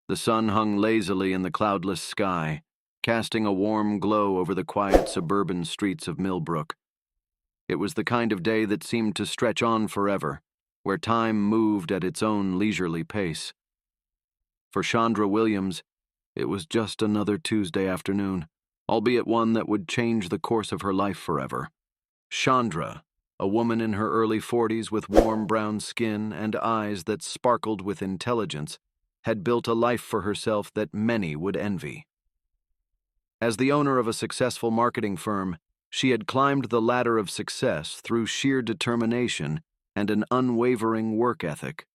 The sun hung lazily in the cloudless sky, casting a warm glow over the quiet suburban streets of Millbrook. It was the kind of day that seemed to stretch on forever, where time moved at its own leisurely pace. For Chandra Williams, it was just another Tuesday afternoon, albeit one that would change the course of her life forever. Chandra, a woman in her early 40s with warm brown skin and eyes that sparkled with intelligence, had built a life for herself that many would envy. As the owner of a successful marketing firm, she had climbed the ladder of success through sheer determination and an unwavering work ethic.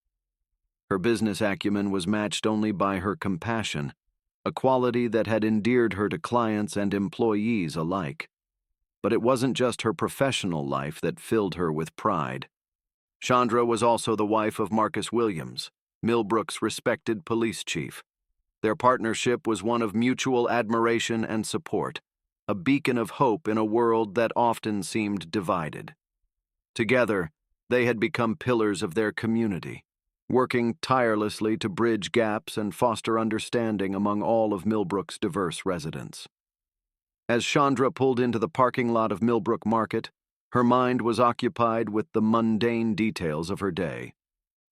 Her business acumen was matched only by her compassion, a quality that had endeared her to clients and employees alike. But it wasn't just her professional life that filled her with pride. Chandra was also the wife of Marcus Williams, Millbrook's respected police chief. Their partnership was one of mutual admiration and support, a beacon of hope in a world that often seemed divided. Together, they had become pillars of their community, working tirelessly to bridge gaps and foster understanding among all of Millbrook's diverse residents. As Chandra pulled into the parking lot of Millbrook Market, her mind was occupied with the mundane details of her day.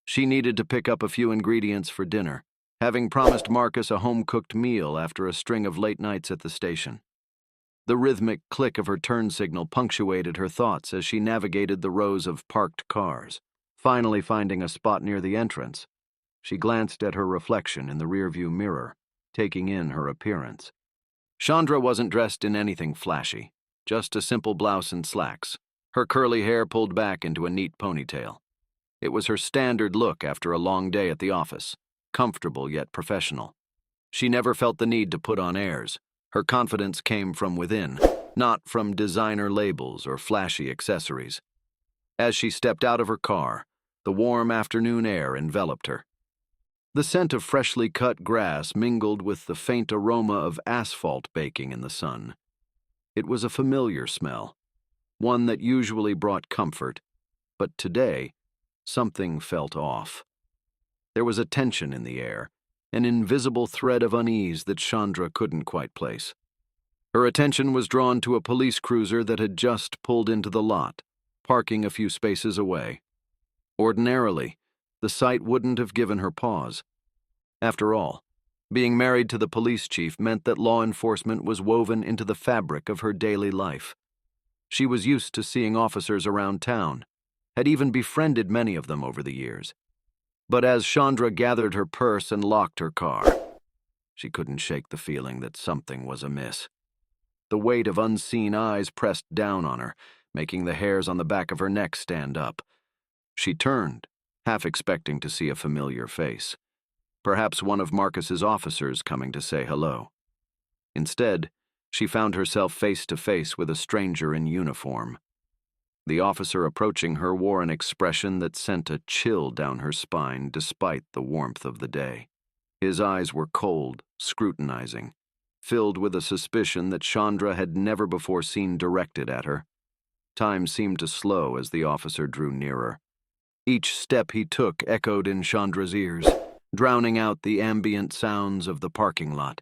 She needed to pick up a few ingredients for dinner, having promised Marcus a home-cooked meal after a string of late nights at the station. The rhythmic click of her turn signal punctuated her thoughts as she navigated the rows of parked cars. Finally finding a spot near the entrance, she glanced at her reflection in the rearview mirror, taking in her appearance. Chandra wasn't dressed in anything flashy, just a simple blouse and slacks, her curly hair pulled back into a neat ponytail. It was her standard look after a long day at the office, comfortable yet professional. She never felt the need to put on airs. Her confidence came from within, not from designer labels or flashy accessories. As she stepped out of her car, the warm afternoon air enveloped her. The scent of freshly cut grass mingled with the faint aroma of asphalt baking in the sun. It was a familiar smell, one that usually brought comfort, but today, something felt off. There was a tension in the air, an invisible thread of unease that Chandra couldn't quite place. Her attention was drawn to a police cruiser that had just pulled into the lot, parking a few spaces away. Ordinarily, the sight wouldn't have given her pause. After all, being married to the police chief meant that law enforcement was woven into the fabric of her daily life. She was used to seeing officers around town, had even befriended many of them over the years. But as Chandra gathered her purse and locked her car, she couldn't shake the feeling that something was amiss. The weight of unseen eyes pressed down on her, making the hairs on the back of her neck stand up. She turned, half expecting to see a familiar face. Perhaps one of Marcus's officers coming to say hello. Instead, she found herself face to face with a stranger in uniform. The officer approaching her wore an expression that sent a chill down her spine despite the warmth of the day. His eyes were cold, scrutinizing, filled with a suspicion that Chandra had never before seen directed at her. Time seemed to slow as the officer drew nearer. Each step he took echoed in Chandra's ears, drowning out the ambient sounds of the parking lot,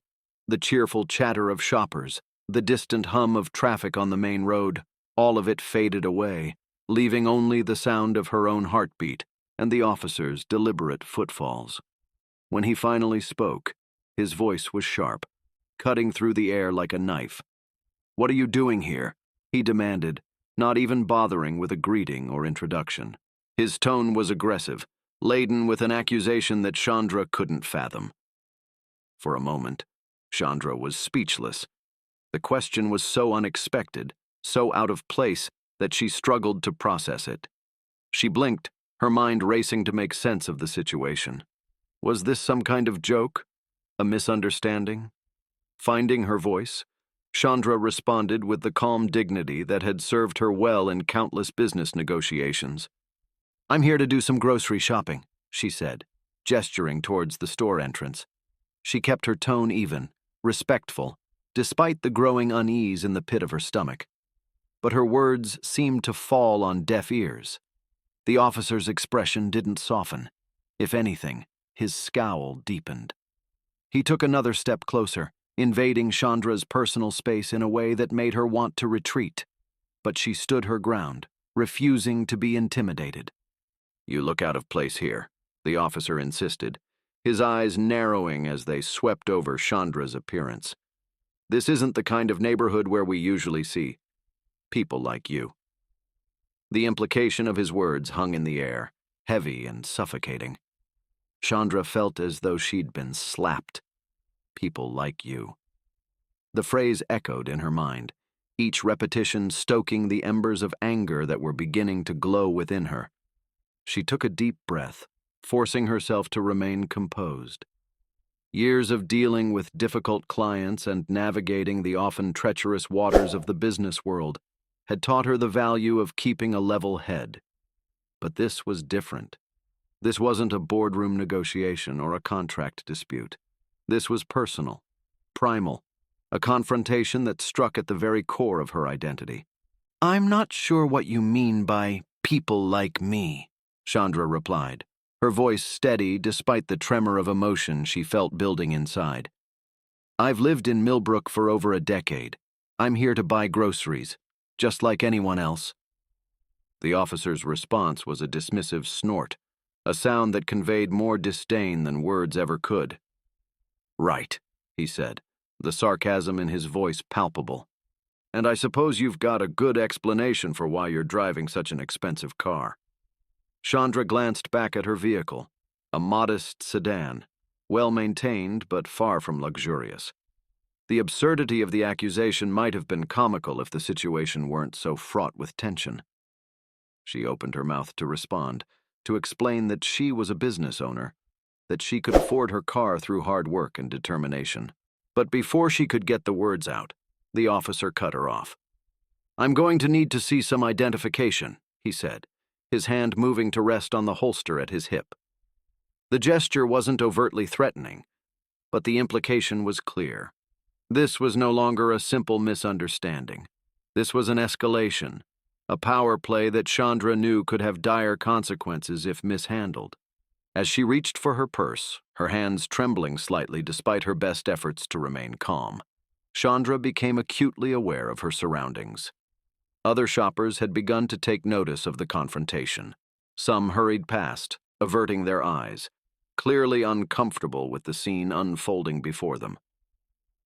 the cheerful chatter of shoppers, the distant hum of traffic on the main road. All of it faded away, leaving only the sound of her own heartbeat and the officer's deliberate footfalls. When he finally spoke, his voice was sharp, cutting through the air like a knife. "What are you doing here?" he demanded, not even bothering with a greeting or introduction. His tone was aggressive, laden with an accusation that Chandra couldn't fathom. For a moment, Chandra was speechless. The question was so unexpected, so out of place, that she struggled to process it. She blinked, her mind racing to make sense of the situation. Was this some kind of joke? A misunderstanding? Finding her voice, Chandra responded with the calm dignity that had served her well in countless business negotiations. "I'm here to do some grocery shopping," she said, gesturing towards the store entrance. She kept her tone even, respectful, despite the growing unease in the pit of her stomach. But her words seemed to fall on deaf ears. The officer's expression didn't soften. If anything, his scowl deepened. He took another step closer, invading Chandra's personal space in a way that made her want to retreat. But she stood her ground, refusing to be intimidated. "You look out of place here," the officer insisted, his eyes narrowing as they swept over Chandra's appearance. "This isn't the kind of neighborhood where we usually see people like you." The implication of his words hung in the air, heavy and suffocating. Chandra felt as though she'd been slapped. People like you. The phrase echoed in her mind, each repetition stoking the embers of anger that were beginning to glow within her. She took a deep breath, forcing herself to remain composed. Years of dealing with difficult clients and navigating the often treacherous waters of the business world had taught her the value of keeping a level head. But this was different. This wasn't a boardroom negotiation or a contract dispute. This was personal, primal, a confrontation that struck at the very core of her identity. "I'm not sure what you mean by people like me," Chandra replied, her voice steady despite the tremor of emotion she felt building inside. "I've lived in Millbrook for over a decade. I'm here to buy groceries, just like anyone else." The officer's response was a dismissive snort, a sound that conveyed more disdain than words ever could. "Right," he said, the sarcasm in his voice palpable. "And I suppose you've got a good explanation for why you're driving such an expensive car." Chandra glanced back at her vehicle, a modest sedan, well-maintained but far from luxurious. The absurdity of the accusation might have been comical if the situation weren't so fraught with tension. She opened her mouth to respond, to explain that she was a business owner, that she could afford her car through hard work and determination. But before she could get the words out, the officer cut her off. "I'm going to need to see some identification," he said, his hand moving to rest on the holster at his hip. The gesture wasn't overtly threatening, but the implication was clear. This was no longer a simple misunderstanding. This was an escalation, a power play that Chandra knew could have dire consequences if mishandled. As she reached for her purse, her hands trembling slightly despite her best efforts to remain calm, Chandra became acutely aware of her surroundings. Other shoppers had begun to take notice of the confrontation. Some hurried past, averting their eyes, clearly uncomfortable with the scene unfolding before them.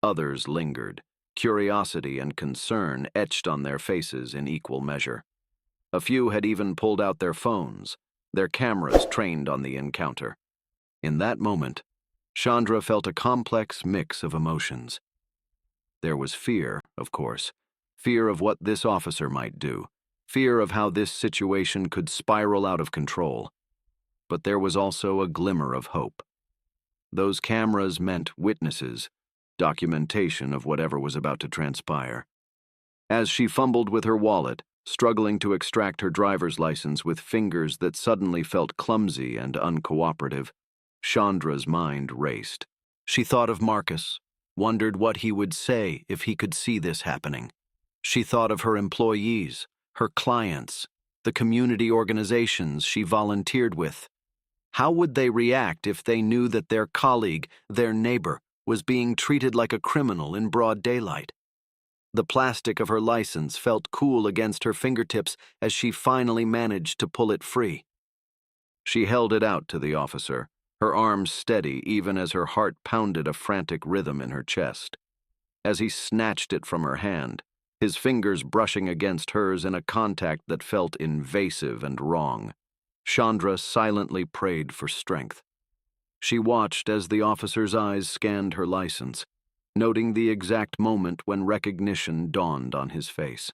Others lingered, curiosity and concern etched on their faces in equal measure. A few had even pulled out their phones, their cameras trained on the encounter. In that moment, Chandra felt a complex mix of emotions. There was fear, of course, fear of what this officer might do, fear of how this situation could spiral out of control. But there was also a glimmer of hope. Those cameras meant witnesses, documentation of whatever was about to transpire. As she fumbled with her wallet, struggling to extract her driver's license with fingers that suddenly felt clumsy and uncooperative, Chandra's mind raced. She thought of Marcus, wondered what he would say if he could see this happening. She thought of her employees, her clients, the community organizations she volunteered with. How would they react if they knew that their colleague, their neighbor, was being treated like a criminal in broad daylight? The plastic of her license felt cool against her fingertips as she finally managed to pull it free. She held it out to the officer, her arms steady even as her heart pounded a frantic rhythm in her chest. As he snatched it from her hand, his fingers brushing against hers in a contact that felt invasive and wrong, Chandra silently prayed for strength. She watched as the officer's eyes scanned her license, noting the exact moment when recognition dawned on his face.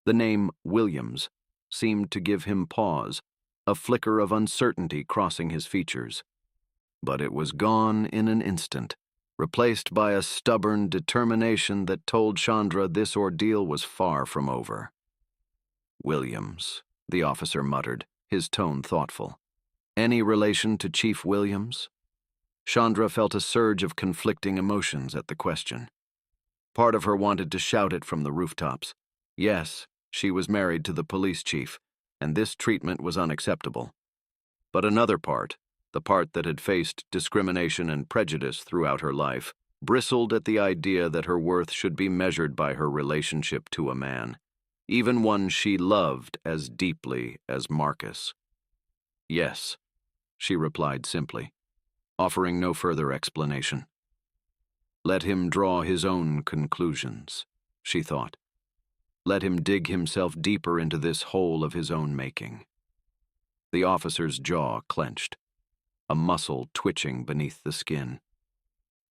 The name Williams seemed to give him pause, a flicker of uncertainty crossing his features. But it was gone in an instant, replaced by a stubborn determination that told Chandra this ordeal was far from over. "Williams," the officer muttered, his tone thoughtful. "Any relation to Chief Williams?" Chandra felt a surge of conflicting emotions at the question. Part of her wanted to shout it from the rooftops. Yes, she was married to the police chief, and this treatment was unacceptable. But another part, the part that had faced discrimination and prejudice throughout her life, bristled at the idea that her worth should be measured by her relationship to a man, even one she loved as deeply as Marcus. "Yes," she replied simply, offering no further explanation. Let him draw his own conclusions, she thought. Let him dig himself deeper into this hole of his own making. The officer's jaw clenched, a muscle twitching beneath the skin.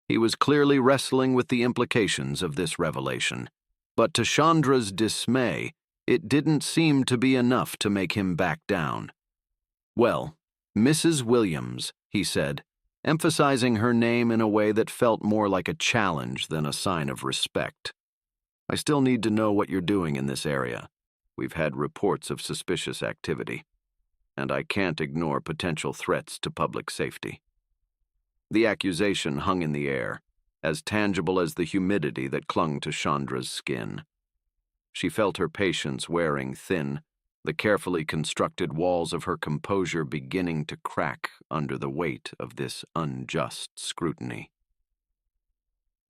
He was clearly wrestling with the implications of this revelation, but to Chandra's dismay, it didn't seem to be enough to make him back down. "Well, Mrs. Williams," he said, emphasizing her name in a way that felt more like a challenge than a sign of respect. "I still need to know what you're doing in this area. We've had reports of suspicious activity, and I can't ignore potential threats to public safety." The accusation hung in the air, as tangible as the humidity that clung to Chandra's skin. She felt her patience wearing thin, the carefully constructed walls of her composure beginning to crack under the weight of this unjust scrutiny.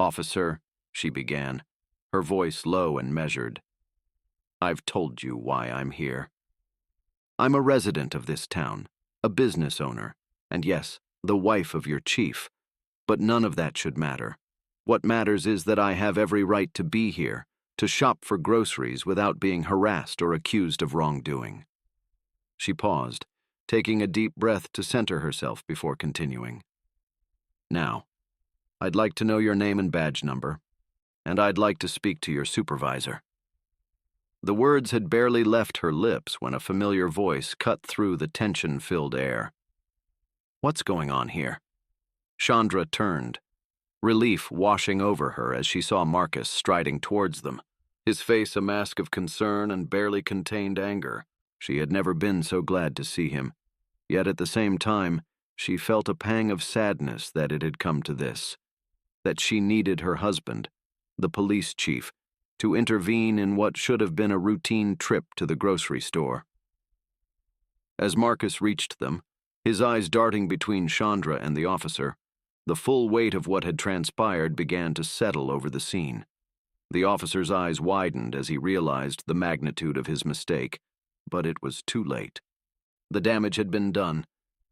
"Officer," she began, her voice low and measured, "I've told you why I'm here. I'm a resident of this town, a business owner, and yes, the wife of your chief, but none of that should matter. What matters is that I have every right to be here, to shop for groceries without being harassed or accused of wrongdoing." She paused, taking a deep breath to center herself before continuing. "Now, I'd like to know your name and badge number, and I'd like to speak to your supervisor." The words had barely left her lips when a familiar voice cut through the tension-filled air. "What's going on here?" Chandra turned, relief washing over her as she saw Marcus striding towards them, his face a mask of concern and barely contained anger. She had never been so glad to see him, yet at the same time, she felt a pang of sadness that it had come to this, that she needed her husband, the police chief, to intervene in what should have been a routine trip to the grocery store. As Marcus reached them, his eyes darting between Chandra and the officer, the full weight of what had transpired began to settle over the scene. The officer's eyes widened as he realized the magnitude of his mistake, but it was too late. The damage had been done,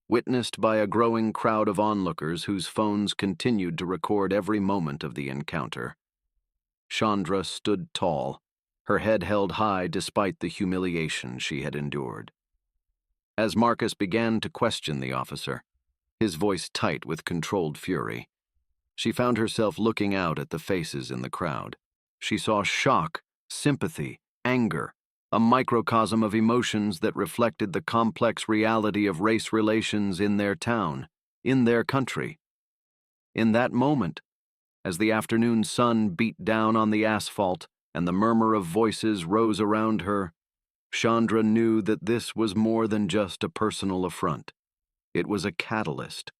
witnessed by a growing crowd of onlookers whose phones continued to record every moment of the encounter. Chandra stood tall, her head held high despite the humiliation she had endured. As Marcus began to question the officer, his voice tight with controlled fury, she found herself looking out at the faces in the crowd. She saw shock, sympathy, anger, a microcosm of emotions that reflected the complex reality of race relations in their town, in their country. In that moment, as the afternoon sun beat down on the asphalt and the murmur of voices rose around her, Chandra knew that this was more than just a personal affront. It was a catalyst,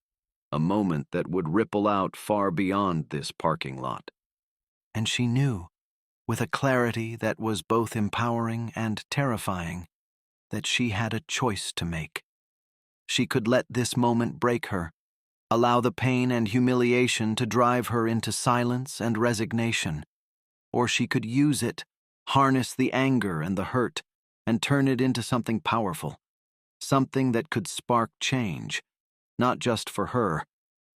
a moment that would ripple out far beyond this parking lot. And she knew, with a clarity that was both empowering and terrifying, that she had a choice to make. She could let this moment break her, allow the pain and humiliation to drive her into silence and resignation, or she could use it, harness the anger and the hurt, and turn it into something powerful, something that could spark change, not just for her,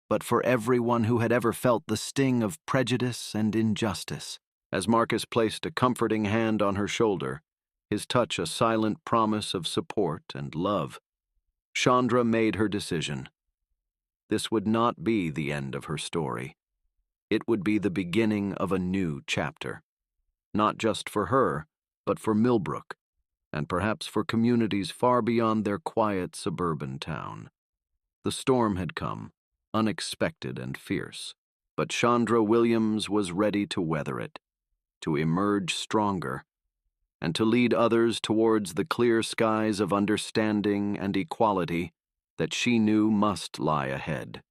but for everyone who had ever felt the sting of prejudice and injustice. As Marcus placed a comforting hand on her shoulder, his touch a silent promise of support and love, Chandra made her decision. This would not be the end of her story. It would be the beginning of a new chapter, not just for her, but for Millbrook, and perhaps for communities far beyond their quiet suburban town. The storm had come, unexpected and fierce, but Chandra Williams was ready to weather it, to emerge stronger, and to lead others towards the clear skies of understanding and equality that she knew must lie ahead.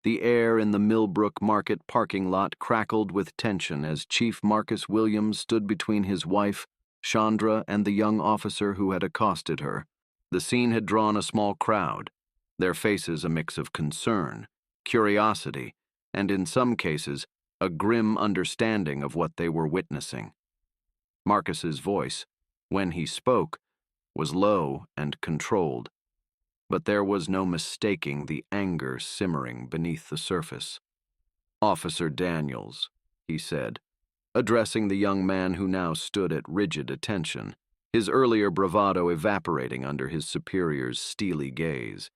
The air in the Millbrook Market parking lot crackled with tension as Chief Marcus Williams stood between his wife, Chandra, and the young officer who had accosted her. The scene had drawn a small crowd, their faces a mix of concern, curiosity, and in some cases, a grim understanding of what they were witnessing. Marcus's voice, when he spoke, was low and controlled, but there was no mistaking the anger simmering beneath the surface. "Officer Daniels," he said, addressing the young man who now stood at rigid attention, his earlier bravado evaporating under his superior's steely gaze.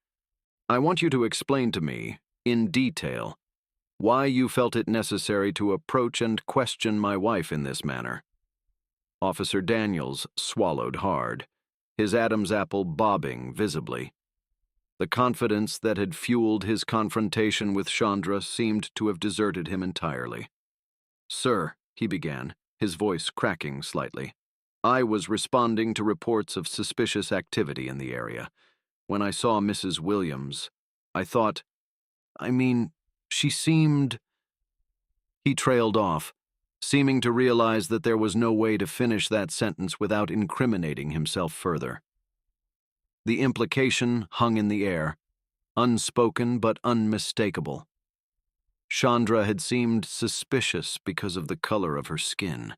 "I want you to explain to me, in detail, why you felt it necessary to approach and question my wife in this manner." Officer Daniels swallowed hard, his Adam's apple bobbing visibly. The confidence that had fueled his confrontation with Chandra seemed to have deserted him entirely. "Sir," he began, his voice cracking slightly, "I was responding to reports of suspicious activity in the area. When I saw Mrs. Williams, I thought, she seemed—" He trailed off, seeming to realize that there was no way to finish that sentence without incriminating himself further. The implication hung in the air, unspoken but unmistakable. Chandra had seemed suspicious because of the color of her skin.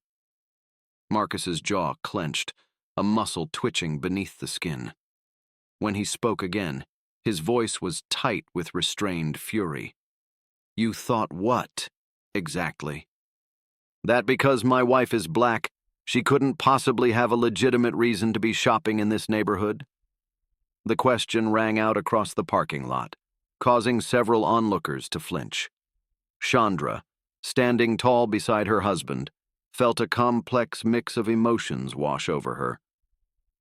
Marcus's jaw clenched, a muscle twitching beneath the skin. When he spoke again, his voice was tight with restrained fury. "You thought what, exactly? That because my wife is black, she couldn't possibly have a legitimate reason to be shopping in this neighborhood?" The question rang out across the parking lot, causing several onlookers to flinch. Chandra, standing tall beside her husband, felt a complex mix of emotions wash over her.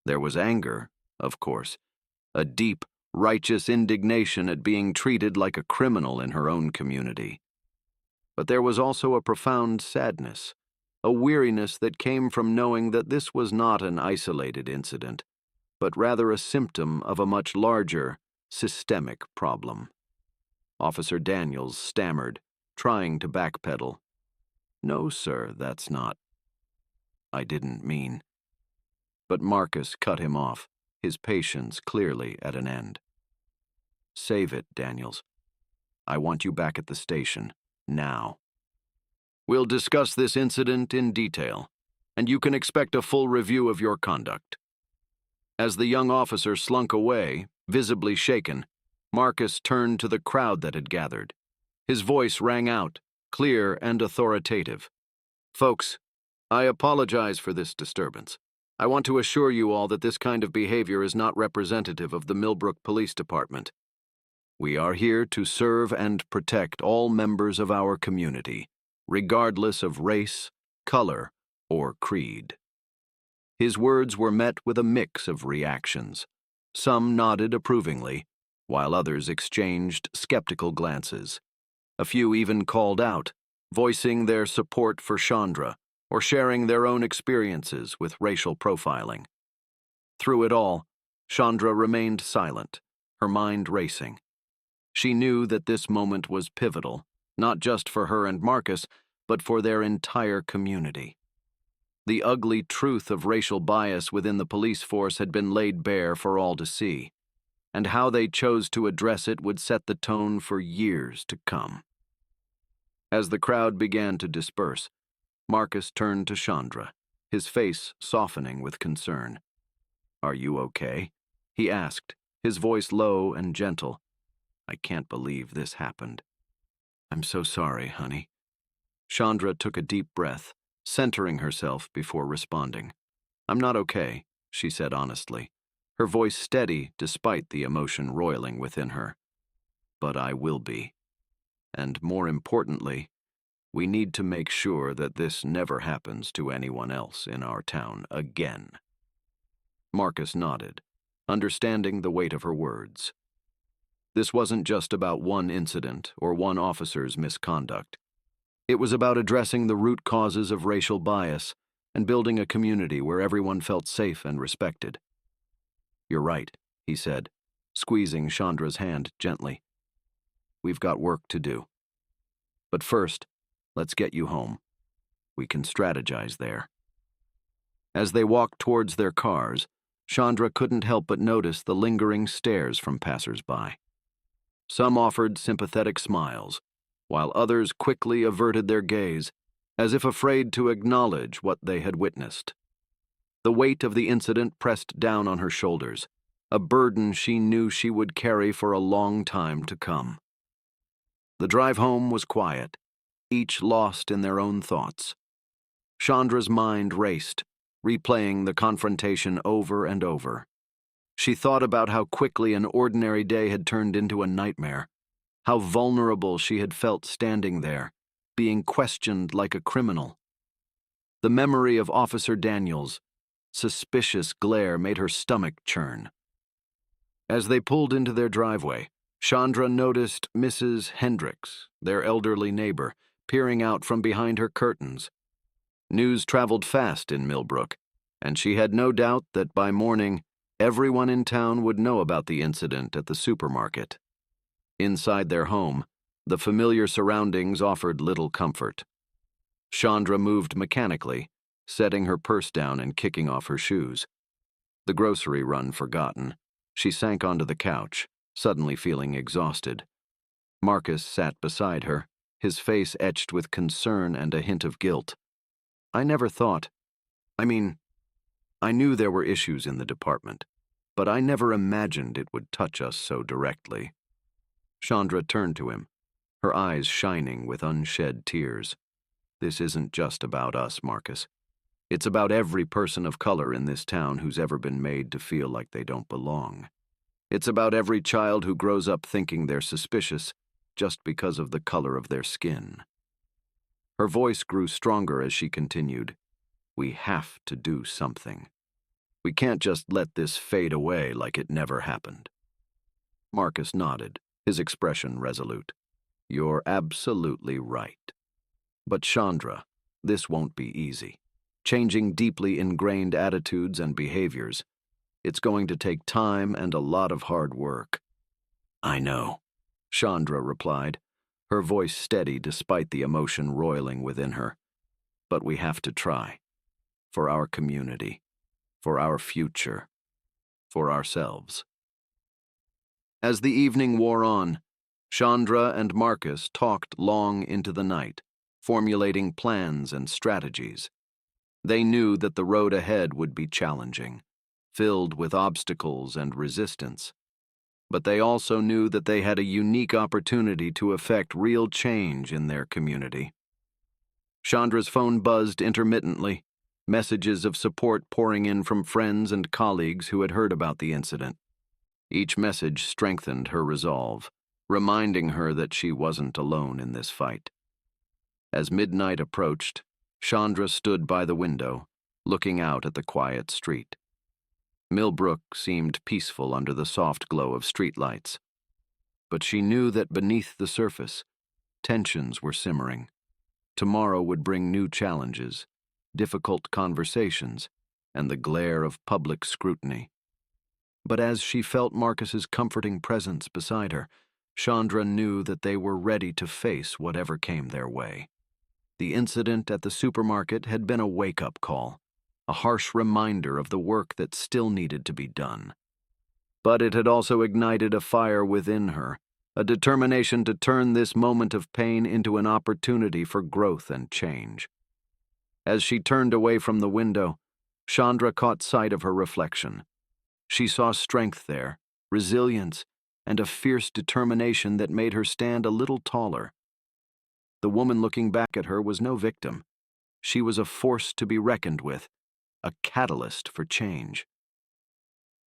There was anger, of course, a deep, righteous indignation at being treated like a criminal in her own community. But there was also a profound sadness, a weariness that came from knowing that this was not an isolated incident, but rather a symptom of a much larger, systemic problem. Officer Daniels stammered, trying to backpedal. "No, sir, that's not. I didn't mean." But Marcus cut him off, his patience clearly at an end. "Save it, Daniels. I want you back at the station, now. We'll discuss this incident in detail, and you can expect a full review of your conduct." As the young officer slunk away, visibly shaken, Marcus turned to the crowd that had gathered. His voice rang out, clear and authoritative. "Folks, I apologize for this disturbance. I want to assure you all that this kind of behavior is not representative of the Millbrook Police Department. We are here to serve and protect all members of our community, regardless of race, color, or creed." His words were met with a mix of reactions. Some nodded approvingly, while others exchanged skeptical glances. A few even called out, voicing their support for Chandra or sharing their own experiences with racial profiling. Through it all, Chandra remained silent, her mind racing. She knew that this moment was pivotal, not just for her and Marcus, but for their entire community. The ugly truth of racial bias within the police force had been laid bare for all to see, and how they chose to address it would set the tone for years to come. As the crowd began to disperse, Marcus turned to Chandra, his face softening with concern. "Are you okay?" he asked, his voice low and gentle. "I can't believe this happened." "I'm so sorry, honey." Chandra took a deep breath, centering herself before responding. "I'm not okay," she said honestly, her voice steady despite the emotion roiling within her. "But I will be. And more importantly, we need to make sure that this never happens to anyone else in our town again." Marcus nodded, understanding the weight of her words. This wasn't just about one incident or one officer's misconduct. It was about addressing the root causes of racial bias and building a community where everyone felt safe and respected. "You're right," he said, squeezing Chandra's hand gently. "We've got work to do. But first, let's get you home. We can strategize there." As they walked towards their cars, Chandra couldn't help but notice the lingering stares from passers-by. Some offered sympathetic smiles, while others quickly averted their gaze, as if afraid to acknowledge what they had witnessed. The weight of the incident pressed down on her shoulders, a burden she knew she would carry for a long time to come. The drive home was quiet, each lost in their own thoughts. Chandra's mind raced, replaying the confrontation over and over. She thought about how quickly an ordinary day had turned into a nightmare, how vulnerable she had felt standing there, being questioned like a criminal. The memory of Officer Daniels' suspicious glare made her stomach churn. As they pulled into their driveway, Chandra noticed Mrs. Hendricks, their elderly neighbor, peering out from behind her curtains. News traveled fast in Millbrook, and she had no doubt that by morning, everyone in town would know about the incident at the supermarket. Inside their home, the familiar surroundings offered little comfort. Chandra moved mechanically, setting her purse down and kicking off her shoes. The grocery run forgotten, she sank onto the couch, suddenly feeling exhausted. Marcus sat beside her, his face etched with concern and a hint of guilt. I knew there were issues in the department, but I never imagined it would touch us so directly. Chandra turned to him, her eyes shining with unshed tears. This isn't just about us, Marcus. It's about every person of color in this town who's ever been made to feel like they don't belong. It's about every child who grows up thinking they're suspicious just because of the color of their skin. Her voice grew stronger as she continued. We have to do something. We can't just let this fade away like it never happened. Marcus nodded, his expression resolute. You're absolutely right. But Chandra, this won't be easy. Changing deeply ingrained attitudes and behaviors, it's going to take time and a lot of hard work. I know, Chandra replied, her voice steady despite the emotion roiling within her. But we have to try. For our community, for our future, for ourselves. As the evening wore on, Chandra and Marcus talked long into the night, formulating plans and strategies. They knew that the road ahead would be challenging, filled with obstacles and resistance. But they also knew that they had a unique opportunity to effect real change in their community. Chandra's phone buzzed intermittently, messages of support pouring in from friends and colleagues who had heard about the incident. Each message strengthened her resolve, reminding her that she wasn't alone in this fight. As midnight approached, Chandra stood by the window, looking out at the quiet street. Millbrook seemed peaceful under the soft glow of streetlights. But she knew that beneath the surface, tensions were simmering. Tomorrow would bring new challenges, difficult conversations, and the glare of public scrutiny. But as she felt Marcus's comforting presence beside her, Chandra knew that they were ready to face whatever came their way. The incident at the supermarket had been a wake-up call, a harsh reminder of the work that still needed to be done. But it had also ignited a fire within her, a determination to turn this moment of pain into an opportunity for growth and change. As she turned away from the window, Chandra caught sight of her reflection. She saw strength there, resilience, and a fierce determination that made her stand a little taller. The woman looking back at her was no victim. She was a force to be reckoned with, a catalyst for change.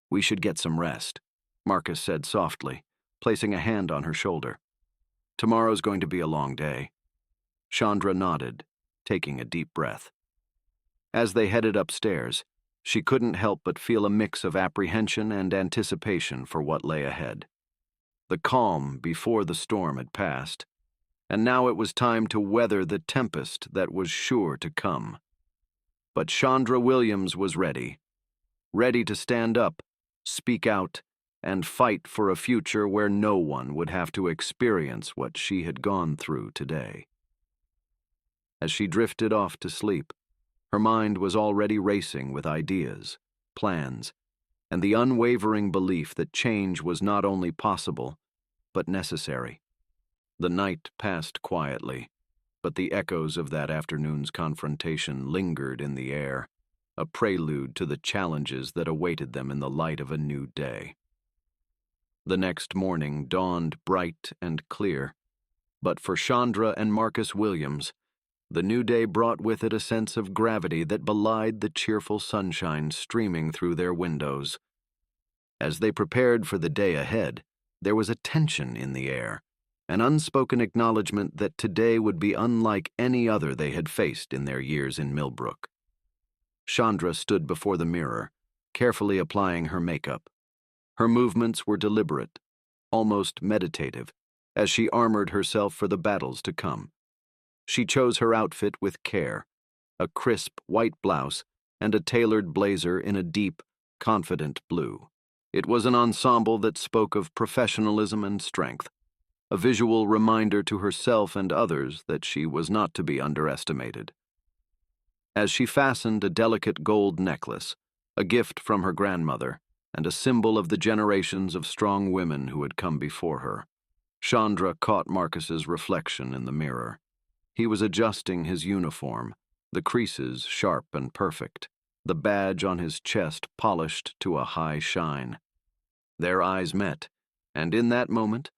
We should get some rest, Marcus said softly, placing a hand on her shoulder. Tomorrow's going to be a long day. Chandra nodded, taking a deep breath. As they headed upstairs, she couldn't help but feel a mix of apprehension and anticipation for what lay ahead. The calm before the storm had passed, and now it was time to weather the tempest that was sure to come. But Chandra Williams was ready to stand up, speak out, and fight for a future where no one would have to experience what she had gone through today. As she drifted off to sleep, her mind was already racing with ideas, plans, and the unwavering belief that change was not only possible, but necessary. The night passed quietly, but the echoes of that afternoon's confrontation lingered in the air, a prelude to the challenges that awaited them in the light of a new day. The next morning dawned bright and clear, but for Chandra and Marcus Williams, the new day brought with it a sense of gravity that belied the cheerful sunshine streaming through their windows. As they prepared for the day ahead, there was a tension in the air, an unspoken acknowledgement that today would be unlike any other they had faced in their years in Millbrook. Chandra stood before the mirror, carefully applying her makeup. Her movements were deliberate, almost meditative, as she armored herself for the battles to come. She chose her outfit with care, a crisp white blouse and a tailored blazer in a deep, confident blue. It was an ensemble that spoke of professionalism and strength, a visual reminder to herself and others that she was not to be underestimated. As she fastened a delicate gold necklace, a gift from her grandmother, and a symbol of the generations of strong women who had come before her, Chandra caught Marcus's reflection in the mirror. He was adjusting his uniform, the creases sharp and perfect, the badge on his chest polished to a high shine. Their eyes met, and in that moment,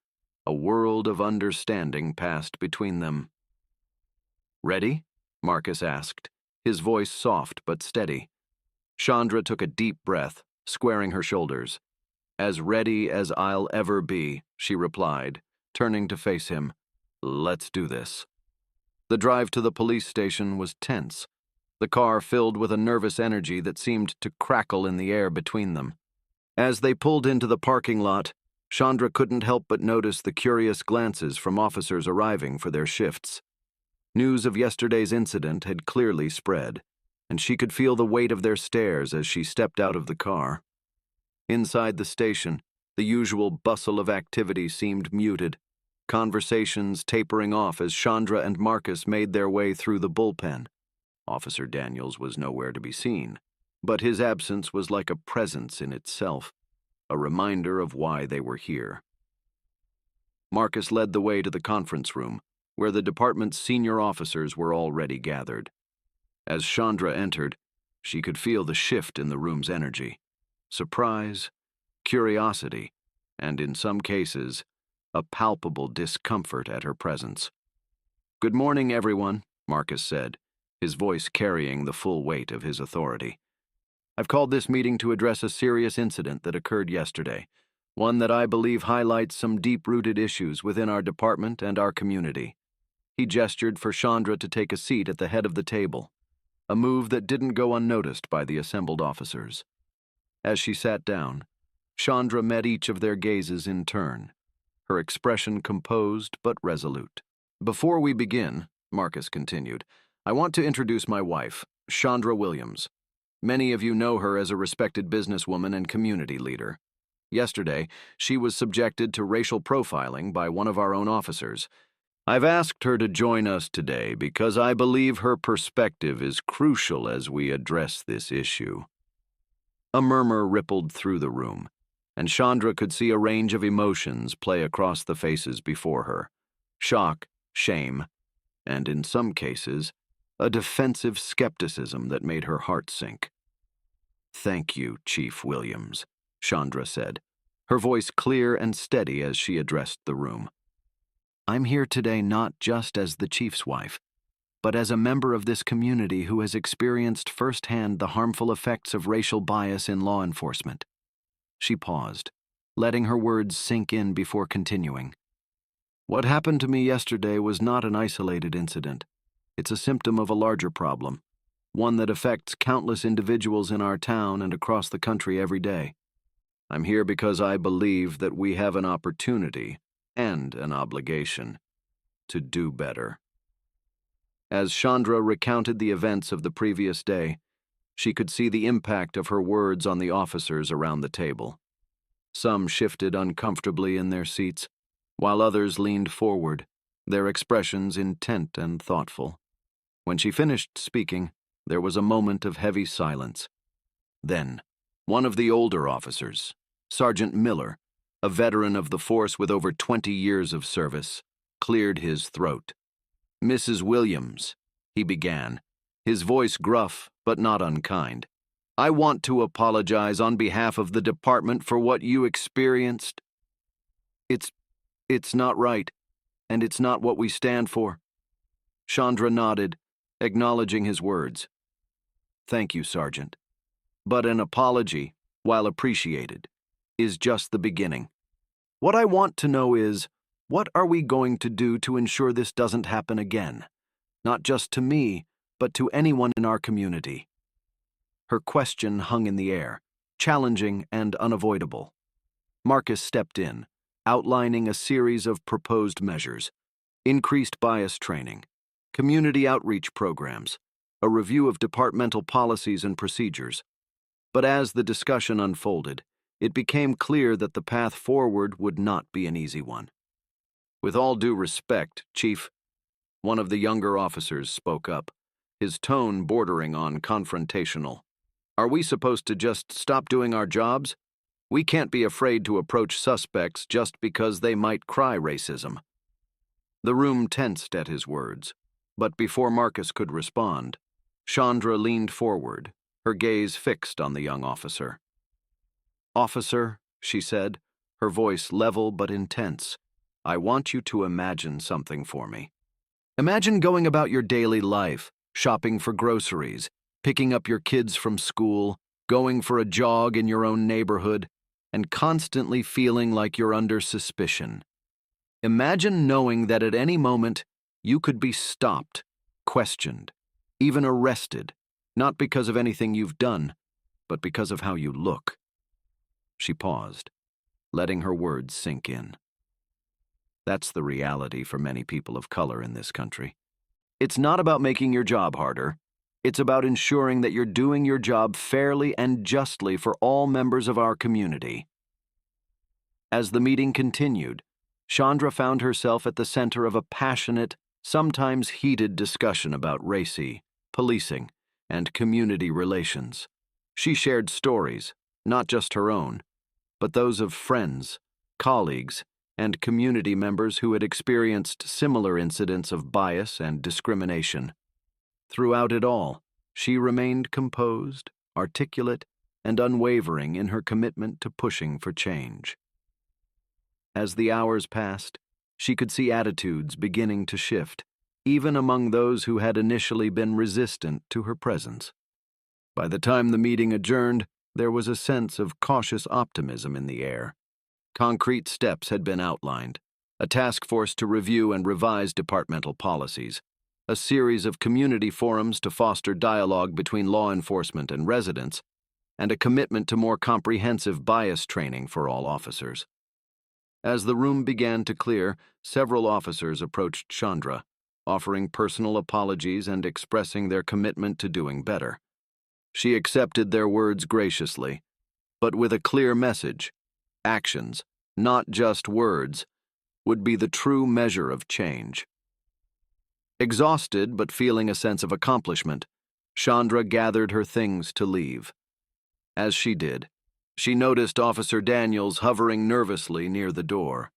a world of understanding passed between them. "Ready?" Marcus asked, his voice soft but steady. Chandra took a deep breath, squaring her shoulders. "As ready as I'll ever be," she replied, turning to face him. "Let's do this." The drive to the police station was tense, the car filled with a nervous energy that seemed to crackle in the air between them. As they pulled into the parking lot, Chandra couldn't help but notice the curious glances from officers arriving for their shifts. News of yesterday's incident had clearly spread, and she could feel the weight of their stares as she stepped out of the car. Inside the station, the usual bustle of activity seemed muted, conversations tapering off as Chandra and Marcus made their way through the bullpen. Officer Daniels was nowhere to be seen, but his absence was like a presence in itself, a reminder of why they were here. Marcus led the way to the conference room, where the department's senior officers were already gathered. As Chandra entered, she could feel the shift in the room's energy: surprise, curiosity, and in some cases, a palpable discomfort at her presence. "Good morning, everyone," Marcus said, his voice carrying the full weight of his authority. "I've called this meeting to address a serious incident that occurred yesterday, one that I believe highlights some deep-rooted issues within our department and our community." He gestured for Chandra to take a seat at the head of the table, a move that didn't go unnoticed by the assembled officers. As she sat down, Chandra met each of their gazes in turn, her expression composed but resolute. "Before we begin," Marcus continued, "I want to introduce my wife, Chandra Williams. Many of you know her as a respected businesswoman and community leader. Yesterday, she was subjected to racial profiling by one of our own officers. I've asked her to join us today because I believe her perspective is crucial as we address this issue." A murmur rippled through the room, and Chandra could see a range of emotions play across the faces before her: shock, shame, and in some cases, a defensive skepticism that made her heart sink. "Thank you, Chief Williams," Chandra said, her voice clear and steady as she addressed the room. "I'm here today not just as the chief's wife, but as a member of this community who has experienced firsthand the harmful effects of racial bias in law enforcement." She paused, letting her words sink in before continuing. "What happened to me yesterday was not an isolated incident. It's a symptom of a larger problem, one that affects countless individuals in our town and across the country every day. I'm here because I believe that we have an opportunity and an obligation to do better." As Chandra recounted the events of the previous day, she could see the impact of her words on the officers around the table. Some shifted uncomfortably in their seats, while others leaned forward, their expressions intent and thoughtful. When she finished speaking, there was a moment of heavy silence. Then, one of the older officers, Sergeant Miller, a veteran of the force with over 20 years of service, cleared his throat. "Mrs. Williams," he began, his voice gruff but not unkind, "I want to apologize on behalf of the department for what you experienced. It's not right, and it's not what we stand for." Chandra nodded, acknowledging his words. "Thank you, Sergeant. But an apology, while appreciated, is just the beginning. What I want to know is, what are we going to do to ensure this doesn't happen again? Not just to me, but to anyone in our community." Her question hung in the air, challenging and unavoidable. Marcus stepped in, outlining a series of proposed measures: increased bias training, community outreach programs, a review of departmental policies and procedures. But as the discussion unfolded, it became clear that the path forward would not be an easy one. "With all due respect, Chief," one of the younger officers spoke up, his tone bordering on confrontational. "Are we supposed to just stop doing our jobs? We can't be afraid to approach suspects just because they might cry racism." The room tensed at his words, but before Marcus could respond, Chandra leaned forward, her gaze fixed on the young officer. "Officer," she said, her voice level but intense, "I want you to imagine something for me. Imagine going about your daily life, shopping for groceries, picking up your kids from school, going for a jog in your own neighborhood, and constantly feeling like you're under suspicion. Imagine knowing that at any moment you could be stopped, questioned, even arrested, not because of anything you've done, but because of how you look." She paused, letting her words sink in. That's the reality for many people of color in this country. It's not about making your job harder. It's about ensuring that you're doing your job fairly and justly for all members of our community. As the meeting continued, Chandra found herself at the center of a passionate, sometimes heated discussion about race, policing, and community relations. She shared stories, not just her own, but those of friends, colleagues, and community members who had experienced similar incidents of bias and discrimination. Throughout it all, she remained composed, articulate, and unwavering in her commitment to pushing for change. As the hours passed, she could see attitudes beginning to shift, even among those who had initially been resistant to her presence. By the time the meeting adjourned, there was a sense of cautious optimism in the air. Concrete steps had been outlined: a task force to review and revise departmental policies, a series of community forums to foster dialogue between law enforcement and residents, and a commitment to more comprehensive bias training for all officers. As the room began to clear, several officers approached Chandra, offering personal apologies and expressing their commitment to doing better. She accepted their words graciously, but with a clear message: actions, not just words, would be the true measure of change. Exhausted but feeling a sense of accomplishment, Chandra gathered her things to leave. As she did, she noticed Officer Daniels hovering nervously near the door.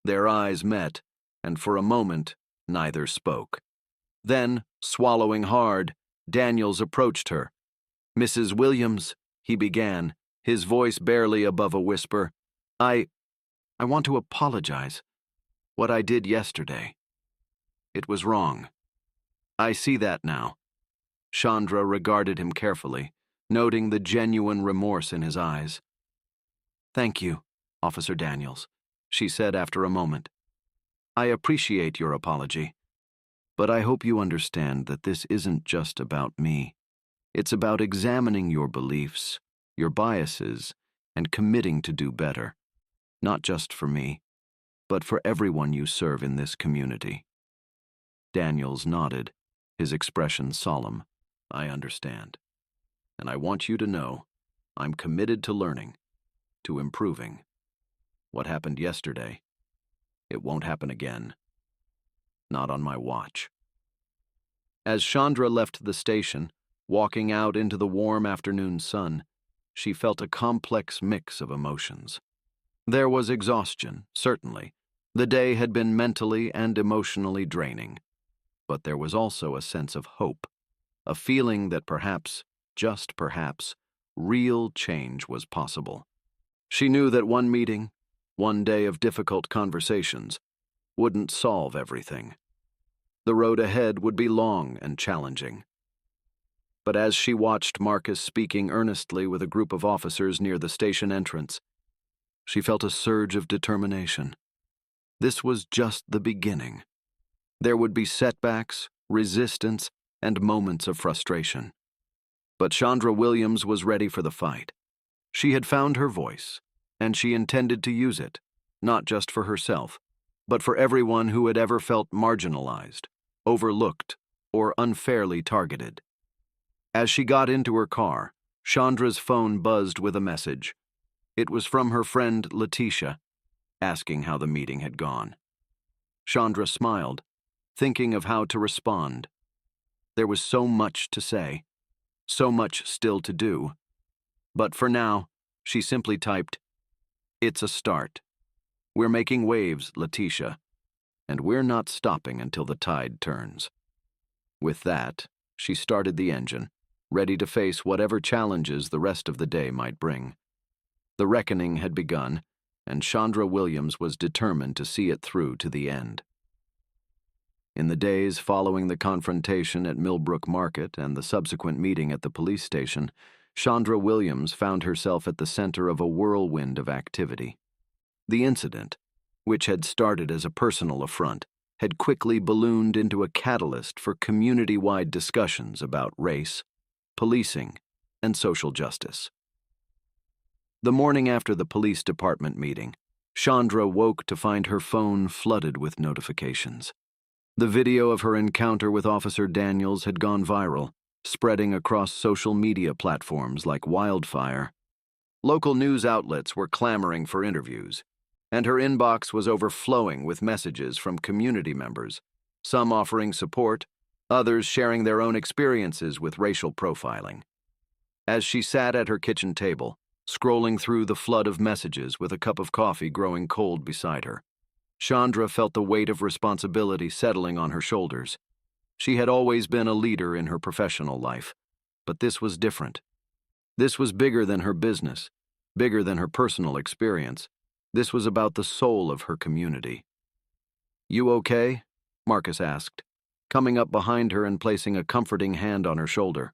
Their eyes met, and for a moment, neither spoke. Then, swallowing hard, Daniels approached her. "Mrs. Williams," he began, his voice barely above a whisper, I want to apologize. What I did yesterday. It was wrong. I see that now." Chandra regarded him carefully, noting the genuine remorse in his eyes. "Thank you, Officer Daniels," she said after a moment. "I appreciate your apology, but I hope you understand that this isn't just about me. It's about examining your beliefs, your biases, and committing to do better, not just for me, but for everyone you serve in this community." Daniels nodded, his expression solemn. "I understand. And I want you to know I'm committed to learning, to improving. What happened yesterday, it won't happen again. Not on my watch." As Chandra left the station, walking out into the warm afternoon sun, she felt a complex mix of emotions. There was exhaustion, certainly. The day had been mentally and emotionally draining. But there was also a sense of hope, a feeling that perhaps, just perhaps, real change was possible. She knew that one meeting, one day of difficult conversations, wouldn't solve everything. The road ahead would be long and challenging. But as she watched Marcus speaking earnestly with a group of officers near the station entrance, she felt a surge of determination. This was just the beginning. There would be setbacks, resistance, and moments of frustration. But Chandra Williams was ready for the fight. She had found her voice, and she intended to use it, not just for herself, but for everyone who had ever felt marginalized, overlooked, or unfairly targeted. As she got into her car, Chandra's phone buzzed with a message. It was from her friend Letitia, asking how the meeting had gone. Chandra smiled, thinking of how to respond. There was so much to say, so much still to do. But for now, she simply typed, "It's a start. We're making waves, Letitia, and we're not stopping until the tide turns." With that, she started the engine, ready to face whatever challenges the rest of the day might bring. The reckoning had begun, and Chandra Williams was determined to see it through to the end. In the days following the confrontation at Millbrook Market and the subsequent meeting at the police station, Chandra Williams found herself at the center of a whirlwind of activity. The incident, which had started as a personal affront, had quickly ballooned into a catalyst for community-wide discussions about race, policing, and social justice. The morning after the police department meeting, Chandra woke to find her phone flooded with notifications. The video of her encounter with Officer Daniels had gone viral, spreading across social media platforms like wildfire. Local news outlets were clamoring for interviews, and her inbox was overflowing with messages from community members, some offering support, others sharing their own experiences with racial profiling. As she sat at her kitchen table, scrolling through the flood of messages with a cup of coffee growing cold beside her, Chandra felt the weight of responsibility settling on her shoulders. She had always been a leader in her professional life, but this was different. This was bigger than her business, bigger than her personal experience. This was about the soul of her community. "You okay?" Marcus asked, coming up behind her and placing a comforting hand on her shoulder.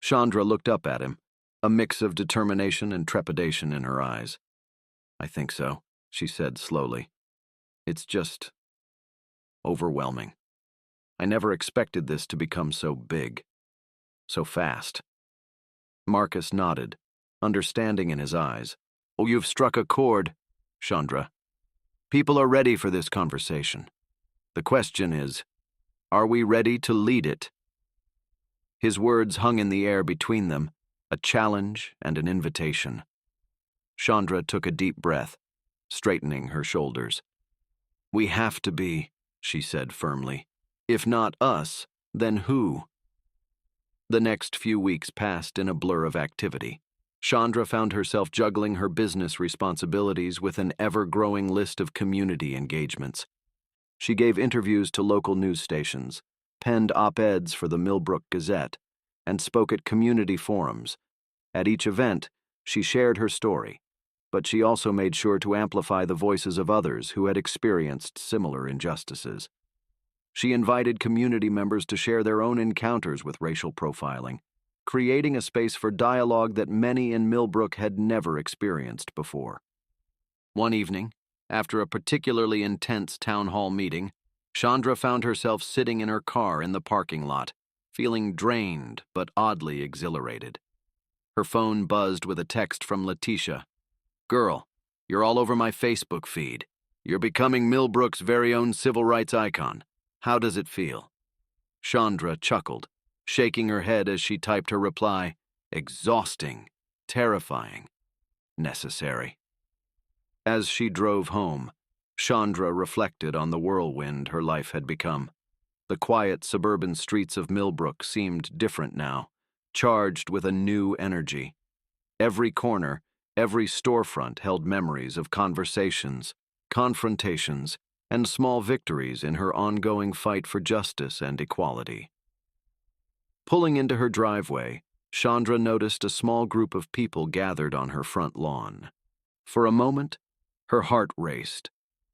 Chandra looked up at him, a mix of determination and trepidation in her eyes. "I think so," she said slowly. "It's just overwhelming. I never expected this to become so big, so fast." Marcus nodded, understanding in his eyes. "Oh, you've struck a chord, Chandra. People are ready for this conversation. The question is, are we ready to lead it?" His words hung in the air between them, a challenge and an invitation. Chandra took a deep breath, straightening her shoulders. "We have to be," she said firmly. "If not us, then who?" The next few weeks passed in a blur of activity. Chandra found herself juggling her business responsibilities with an ever-growing list of community engagements. She gave interviews to local news stations, penned op-eds for the Millbrook Gazette, and spoke at community forums. At each event, she shared her story, but she also made sure to amplify the voices of others who had experienced similar injustices. She invited community members to share their own encounters with racial profiling, creating a space for dialogue that many in Millbrook had never experienced before. One evening, after a particularly intense town hall meeting, Chandra found herself sitting in her car in the parking lot, feeling drained but oddly exhilarated. Her phone buzzed with a text from Letitia. "Girl, you're all over my Facebook feed. You're becoming Millbrook's very own civil rights icon. How does it feel?" Chandra chuckled, shaking her head as she typed her reply, "Exhausting, terrifying, necessary." As she drove home, Chandra reflected on the whirlwind her life had become. The quiet suburban streets of Millbrook seemed different now, charged with a new energy. Every corner, Every storefront held memories of conversations, confrontations, and small victories in her ongoing fight for justice and equality. Pulling into her driveway, Chandra noticed a small group of people gathered on her front lawn. For a moment, her heart raced,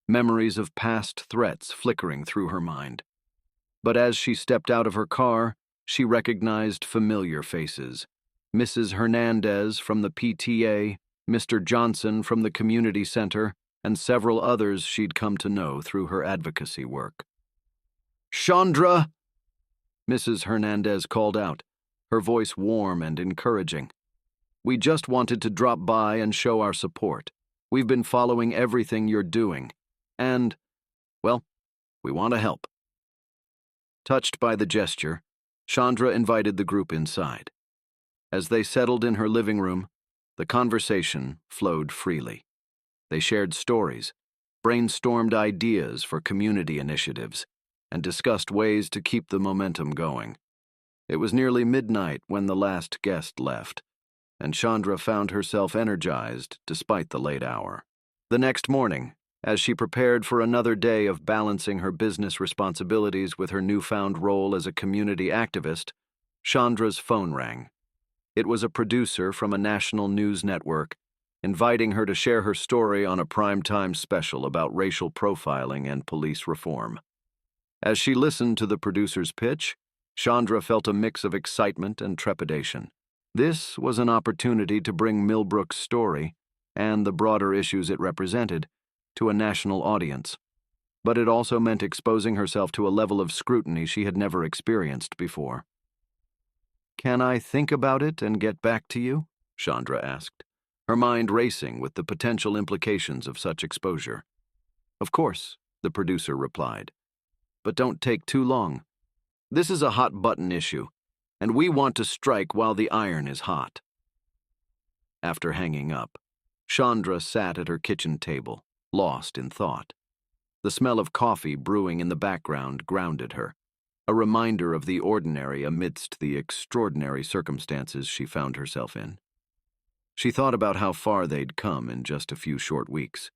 memories of past threats flickering through her mind. But as she stepped out of her car, she recognized familiar faces. Mrs. Hernandez from the PTA, Mr. Johnson from the community center, and several others she'd come to know through her advocacy work. "Chandra!" Mrs. Hernandez called out, her voice warm and encouraging. "We just wanted to drop by and show our support. We've been following everything you're doing. And, well, we want to help." Touched by the gesture, Chandra invited the group inside. As they settled in her living room, the conversation flowed freely. They shared stories, brainstormed ideas for community initiatives, and discussed ways to keep the momentum going. It was nearly midnight when the last guest left, and Chandra found herself energized despite the late hour. The next morning, as she prepared for another day of balancing her business responsibilities with her newfound role as a community activist, Chandra's phone rang. It was a producer from a national news network, inviting her to share her story on a primetime special about racial profiling and police reform. As she listened to the producer's pitch, Chandra felt a mix of excitement and trepidation. This was an opportunity to bring Millbrook's story, and the broader issues it represented, to a national audience. But it also meant exposing herself to a level of scrutiny she had never experienced before. "Can I think about it and get back to you?" Chandra asked, her mind racing with the potential implications of such exposure. "Of course," the producer replied. "But don't take too long. This is a hot-button issue, and we want to strike while the iron is hot." After hanging up, Chandra sat at her kitchen table, lost in thought. The smell of coffee brewing in the background grounded her, a reminder of the ordinary amidst the extraordinary circumstances she found herself in. She thought about how far they'd come in just a few short weeks.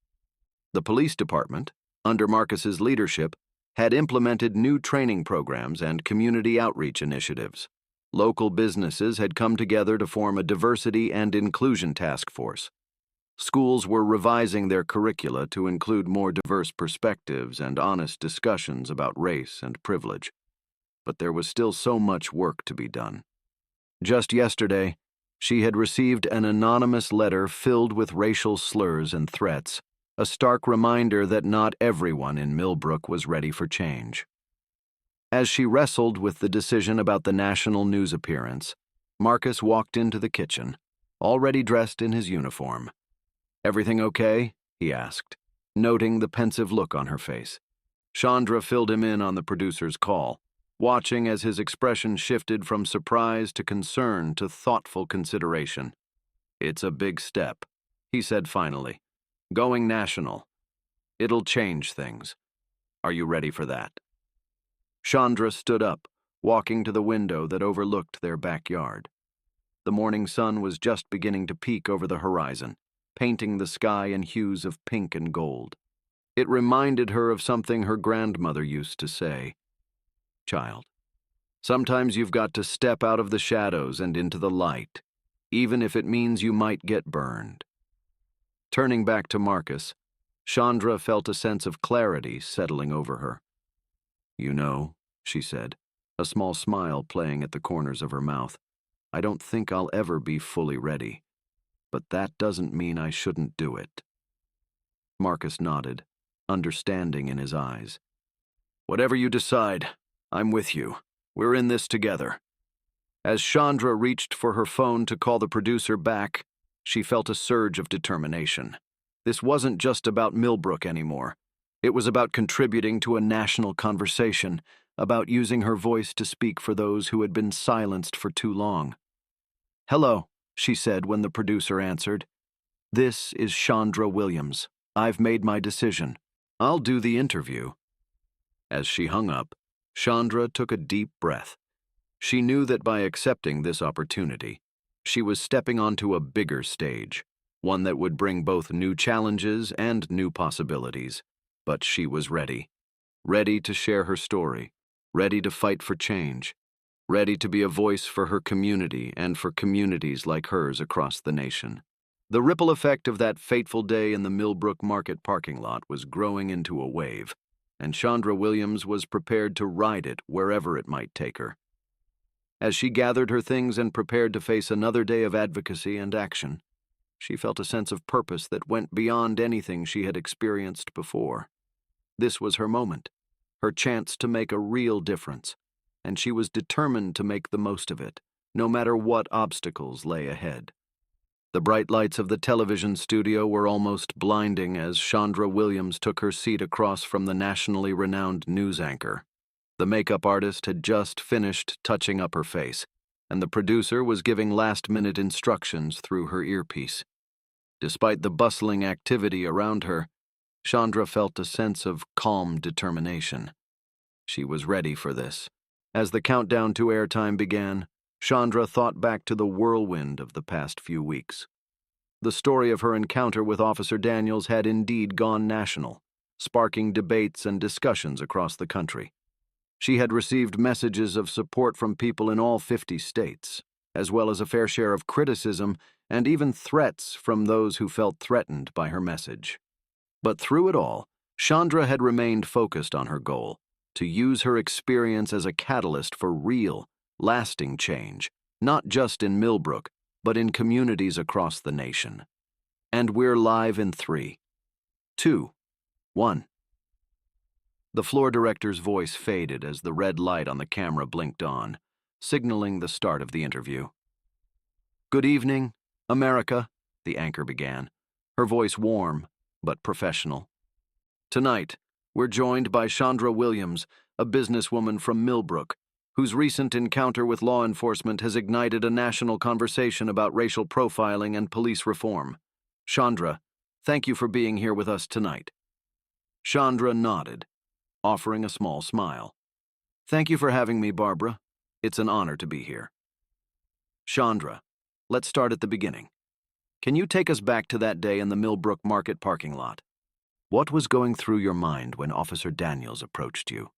The police department, under Marcus's leadership, had implemented new training programs and community outreach initiatives. Local businesses had come together to form a diversity and inclusion task force. Schools were revising their curricula to include more diverse perspectives and honest discussions about race and privilege. But there was still so much work to be done. Just yesterday, she had received an anonymous letter filled with racial slurs and threats, a stark reminder that not everyone in Millbrook was ready for change. As she wrestled with the decision about the national news appearance, Marcus walked into the kitchen, already dressed in his uniform. "Everything okay?" he asked, noting the pensive look on her face. Chandra filled him in on the producer's call, watching as his expression shifted from surprise to concern to thoughtful consideration. "It's a big step," he said finally. "Going national. It'll change things. Are you ready for that?" Chandra stood up, walking to the window that overlooked their backyard. The morning sun was just beginning to peek over the horizon, painting the sky in hues of pink and gold. It reminded her of something her grandmother used to say. "Child, sometimes you've got to step out of the shadows and into the light, even if it means you might get burned." Turning back to Marcus, Chandra felt a sense of clarity settling over her. "You know," she said, a small smile playing at the corners of her mouth, "I don't think I'll ever be fully ready. But that doesn't mean I shouldn't do it." Marcus nodded, understanding in his eyes. "Whatever you decide, I'm with you. We're in this together." As Chandra reached for her phone to call the producer back, she felt a surge of determination. This wasn't just about Millbrook anymore. It was about contributing to a national conversation, about using her voice to speak for those who had been silenced for too long. "Hello," she said when the producer answered. "This is Chandra Williams. I've made my decision. I'll do the interview." As she hung up, Chandra took a deep breath. She knew that by accepting this opportunity, she was stepping onto a bigger stage, one that would bring both new challenges and new possibilities. But she was ready. Ready to share her story, ready to fight for change, ready to be a voice for her community and for communities like hers across the nation. The ripple effect of that fateful day in the Millbrook Market parking lot was growing into a wave, and Chandra Williams was prepared to ride it wherever it might take her. As she gathered her things and prepared to face another day of advocacy and action, she felt a sense of purpose that went beyond anything she had experienced before. This was her moment, her chance to make a real difference, and she was determined to make the most of it, no matter what obstacles lay ahead. The bright lights of the television studio were almost blinding as Chandra Williams took her seat across from the nationally renowned news anchor. The makeup artist had just finished touching up her face, and the producer was giving last-minute instructions through her earpiece. Despite the bustling activity around her, Chandra felt a sense of calm determination. She was ready for this. As the countdown to airtime began, Chandra thought back to the whirlwind of the past few weeks. The story of her encounter with Officer Daniels had indeed gone national, sparking debates and discussions across the country. She had received messages of support from people in all 50 states, as well as a fair share of criticism and even threats from those who felt threatened by her message. But through it all, Chandra had remained focused on her goal, to use her experience as a catalyst for real, lasting change, not just in Millbrook, but in communities across the nation. And we're live in 3, 2, 1. The floor director's voice faded as the red light on the camera blinked on, signaling the start of the interview. "Good evening, America," the anchor began, her voice warm but professional. "Tonight, we're joined by Chandra Williams, a businesswoman from Millbrook, whose recent encounter with law enforcement has ignited a national conversation about racial profiling and police reform. Chandra, thank you for being here with us tonight." Chandra nodded, offering a small smile. "Thank you for having me, Barbara. It's an honor to be here." "Chandra, let's start at the beginning. Can you take us back to that day in the Millbrook Market parking lot? What was going through your mind when Officer Daniels approached you?"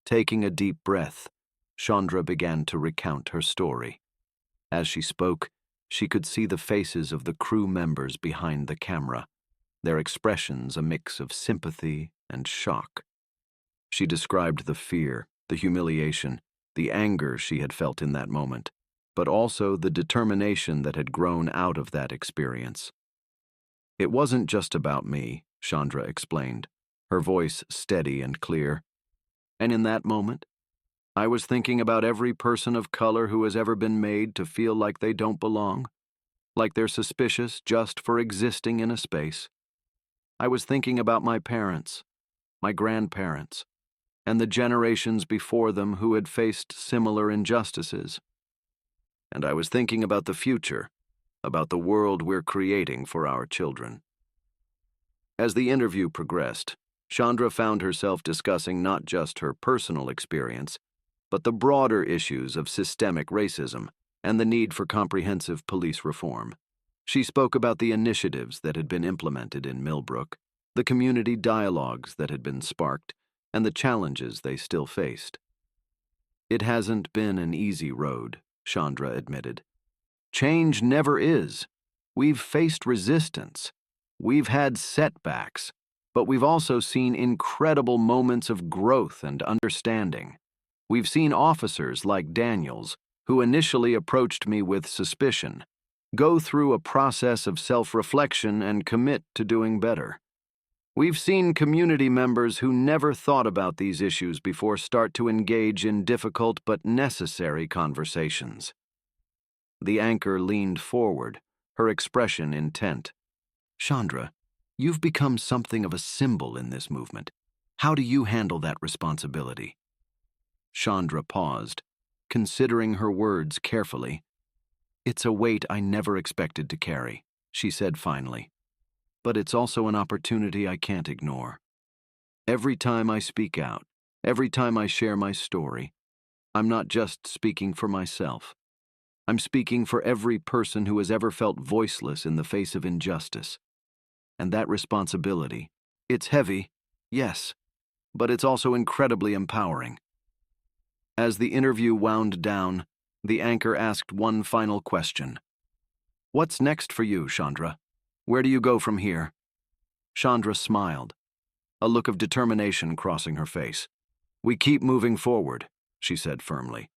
Taking a deep breath, Chandra began to recount her story. As she spoke, she could see the faces of the crew members behind the camera, their expressions a mix of sympathy and shock. She described the fear, the humiliation, the anger she had felt in that moment, but also the determination that had grown out of that experience. "It wasn't just about me," Chandra explained, her voice steady and clear. "And in that moment, I was thinking about every person of color who has ever been made to feel like they don't belong, like they're suspicious just for existing in a space. I was thinking about my parents, my grandparents, and the generations before them who had faced similar injustices. And I was thinking about the future, about the world we're creating for our children." As the interview progressed, Chandra found herself discussing not just her personal experience, but the broader issues of systemic racism and the need for comprehensive police reform. She spoke about the initiatives that had been implemented in Millbrook, the community dialogues that had been sparked, and the challenges they still faced. "It hasn't been an easy road," Chandra admitted. "Change never is. We've faced resistance. We've had setbacks, but we've also seen incredible moments of growth and understanding. We've seen officers like Daniels, who initially approached me with suspicion, go through a process of self-reflection and commit to doing better. We've seen community members who never thought about these issues before start to engage in difficult but necessary conversations." The anchor leaned forward, her expression intent. "Chandra, you've become something of a symbol in this movement. How do you handle that responsibility?" Chandra paused, considering her words carefully. "It's a weight I never expected to carry," she said finally. "But it's also an opportunity I can't ignore. Every time I speak out, every time I share my story, I'm not just speaking for myself. I'm speaking for every person who has ever felt voiceless in the face of injustice. And that responsibility, it's heavy, yes, but it's also incredibly empowering. As the interview wound down, the anchor asked one final question. What's next for you, Chandra? Where do you go from here? Chandra smiled, a look of determination crossing her face. We keep moving forward, she said firmly.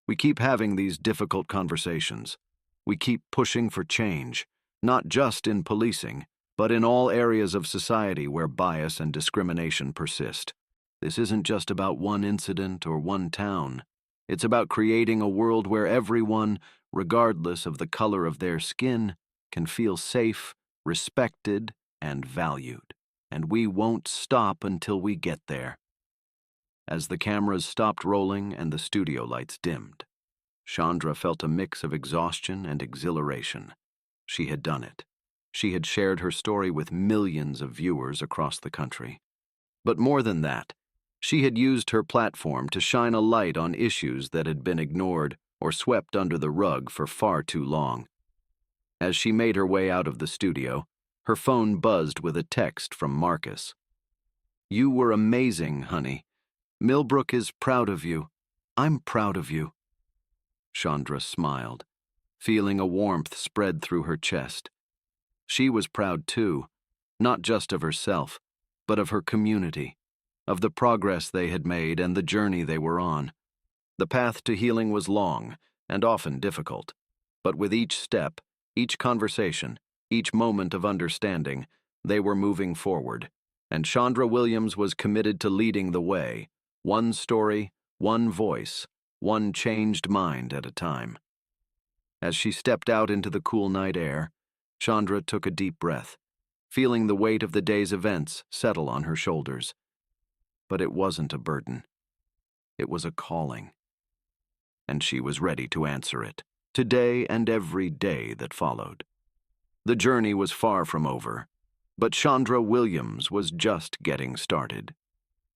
We keep having these difficult conversations. We keep pushing for change, not just in policing, but in all areas of society where bias and discrimination persist. This isn't just about one incident or one town. It's about creating a world where everyone, regardless of the color of their skin, can feel safe, respected, and valued. And we won't stop until we get there. As the cameras stopped rolling and the studio lights dimmed, Chandra felt a mix of exhaustion and exhilaration. She had done it. She had shared her story with millions of viewers across the country. But more than that, she had used her platform to shine a light on issues that had been ignored or swept under the rug for far too long. As she made her way out of the studio, her phone buzzed with a text from Marcus. You were amazing, honey. Millbrook is proud of you. I'm proud of you. Chandra smiled, feeling a warmth spread through her chest. She was proud too, not just of herself, but of her community, of the progress they had made and the journey they were on. The path to healing was long and often difficult, but with each step, each conversation, each moment of understanding, they were moving forward, and Chandra Williams was committed to leading the way, one story, one voice, one changed mind at a time. As she stepped out into the cool night air, Chandra took a deep breath, feeling the weight of the day's events settle on her shoulders. But it wasn't a burden. It was a calling. And she was ready to answer it, today and every day that followed. The journey was far from over, but Chandra Williams was just getting started.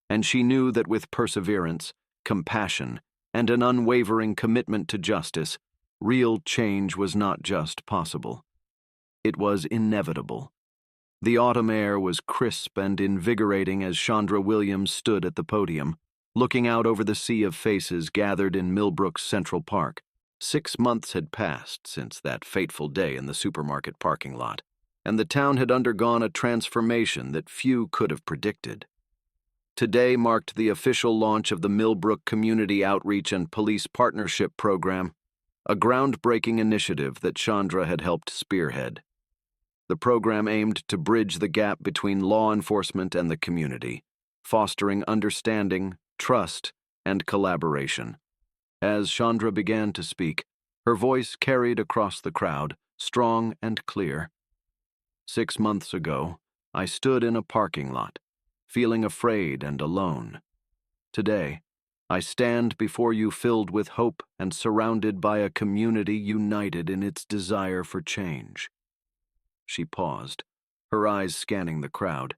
And she knew that with perseverance, compassion, and an unwavering commitment to justice, real change was not just possible. It was inevitable. The autumn air was crisp and invigorating as Chandra Williams stood at the podium, looking out over the sea of faces gathered in Millbrook's Central Park. 6 months had passed since that fateful day in the supermarket parking lot, and the town had undergone a transformation that few could have predicted. Today marked the official launch of the Millbrook Community Outreach and Police Partnership Program, a groundbreaking initiative that Chandra had helped spearhead. The program aimed to bridge the gap between law enforcement and the community, fostering understanding, trust, and collaboration. As Chandra began to speak, her voice carried across the crowd, strong and clear. 6 months ago, I stood in a parking lot, feeling afraid and alone. Today, I stand before you filled with hope and surrounded by a community united in its desire for change. She paused, her eyes scanning the crowd.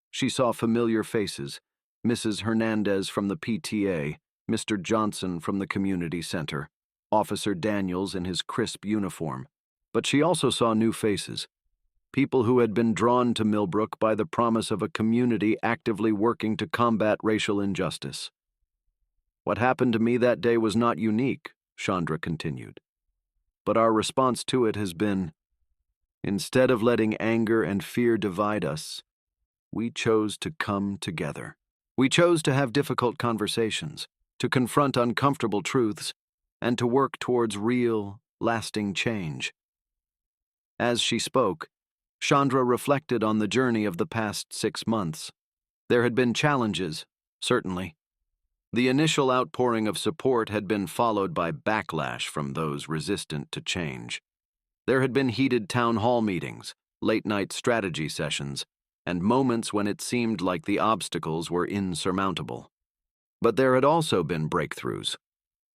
She saw familiar faces, Mrs. Hernandez from the PTA, Mr. Johnson from the community center, Officer Daniels in his crisp uniform. But she also saw new faces, people who had been drawn to Millbrook by the promise of a community actively working to combat racial injustice. What happened to me that day was not unique, Chandra continued. But our response to it has been, instead of letting anger and fear divide us, we chose to come together. We chose to have difficult conversations, to confront uncomfortable truths, and to work towards real, lasting change. As she spoke, Chandra reflected on the journey of the past 6 months. There had been challenges, certainly. The initial outpouring of support had been followed by backlash from those resistant to change. There had been heated town hall meetings, late-night strategy sessions, and moments when it seemed like the obstacles were insurmountable. But there had also been breakthroughs.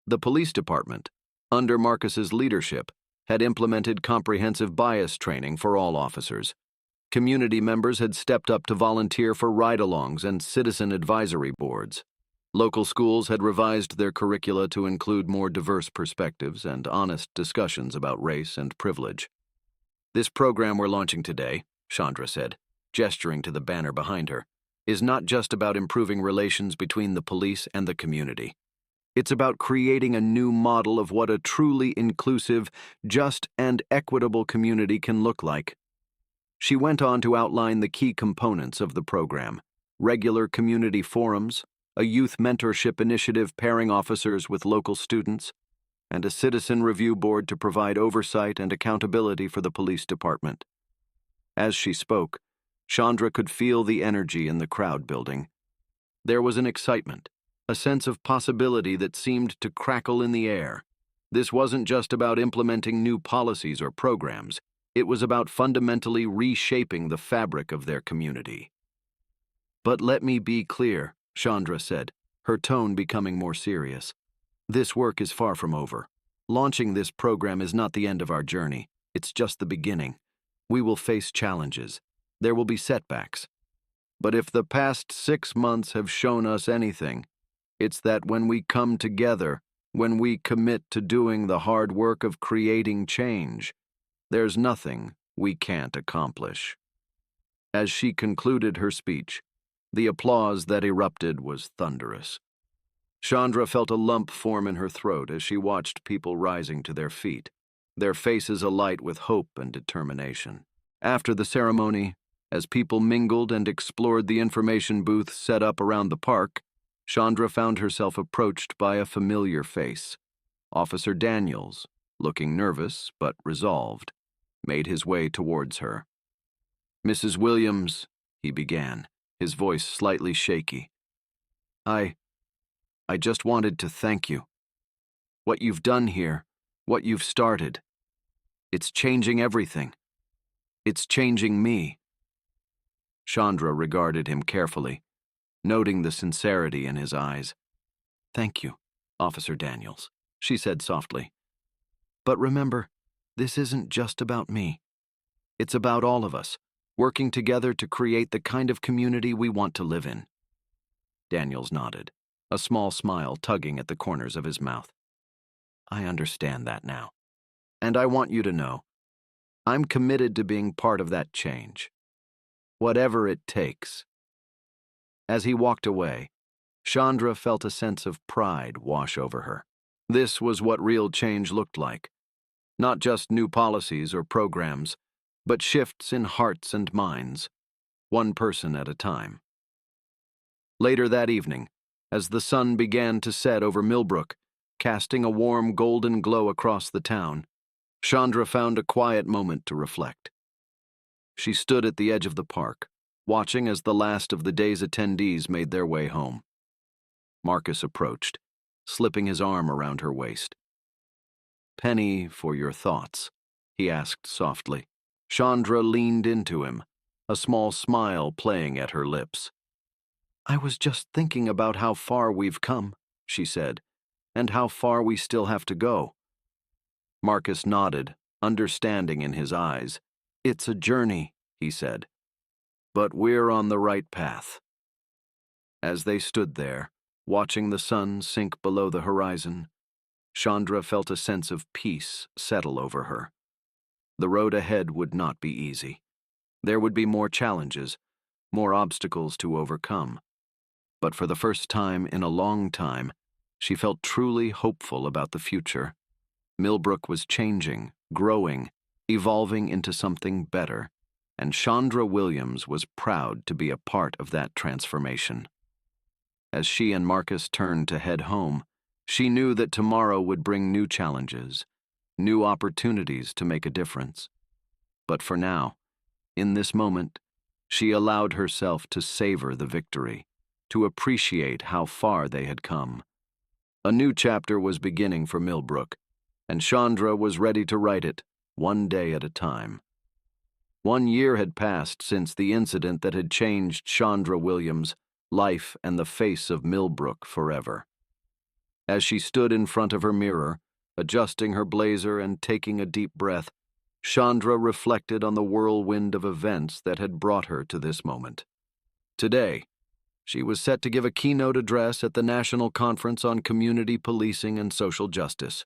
The police department, under Marcus's leadership, had implemented comprehensive bias training for all officers. Community members had stepped up to volunteer for ride-alongs and citizen advisory boards. Local schools had revised their curricula to include more diverse perspectives and honest discussions about race and privilege. "This program we're launching today," Chandra said, gesturing to the banner behind her, "is not just about improving relations between the police and the community. It's about creating a new model of what a truly inclusive, just, and equitable community can look like." She went on to outline the key components of the program: regular community forums, a youth mentorship initiative pairing officers with local students, and a citizen review board to provide oversight and accountability for the police department. As she spoke, Chandra could feel the energy in the crowd building. There was an excitement, a sense of possibility that seemed to crackle in the air. This wasn't just about implementing new policies or programs. It was about fundamentally reshaping the fabric of their community. "But let me be clear," Chandra said, her tone becoming more serious. "This work is far from over. Launching this program is not the end of our journey. It's just the beginning. We will face challenges. There will be setbacks. But if the past 6 months have shown us anything, it's that when we come together, when we commit to doing the hard work of creating change, there's nothing we can't accomplish." As she concluded her speech, the applause that erupted was thunderous. Chandra felt a lump form in her throat as she watched people rising to their feet, their faces alight with hope and determination. After the ceremony, as people mingled and explored the information booth set up around the park, Chandra found herself approached by a familiar face. Officer Daniels, looking nervous but resolved, made his way towards her. "Mrs. Williams," he began, his voice slightly shaky, I just wanted to thank you. What you've done here, what you've started, it's changing everything. It's changing me." Chandra regarded him carefully, noting the sincerity in his eyes. "Thank you, Officer Daniels," she said softly. "But remember, this isn't just about me. It's about all of us, working together to create the kind of community we want to live in." Daniels nodded, a small smile tugging at the corners of his mouth. "I understand that now. And I want you to know, I'm committed to being part of that change. Whatever it takes." As he walked away, Chandra felt a sense of pride wash over her. This was what real change looked like. Not just new policies or programs, but shifts in hearts and minds, one person at a time. Later that evening, as the sun began to set over Millbrook, casting a warm golden glow across the town, Chandra found a quiet moment to reflect. She stood at the edge of the park, watching as the last of the day's attendees made their way home. Marcus approached, slipping his arm around her waist. "Penny for your thoughts," he asked softly. Chandra leaned into him, a small smile playing at her lips. "I was just thinking about how far we've come," she said, "and how far we still have to go." Marcus nodded, understanding in his eyes. "It's a journey," he said, "but we're on the right path." As they stood there, watching the sun sink below the horizon, Chandra felt a sense of peace settle over her. The road ahead would not be easy. There would be more challenges, more obstacles to overcome. But for the first time in a long time, she felt truly hopeful about the future. Millbrook was changing, growing, evolving into something better, and Chandra Williams was proud to be a part of that transformation. As she and Marcus turned to head home, she knew that tomorrow would bring new challenges, new opportunities to make a difference. But for now, in this moment, she allowed herself to savor the victory, to appreciate how far they had come. A new chapter was beginning for Millbrook, and Chandra was ready to write it, one day at a time. 1 year had passed since the incident that had changed Chandra Williams' life and the face of Millbrook forever. As she stood in front of her mirror, adjusting her blazer and taking a deep breath, Chandra reflected on the whirlwind of events that had brought her to this moment. Today, She was set to give a keynote address at the National Conference on Community Policing and Social Justice.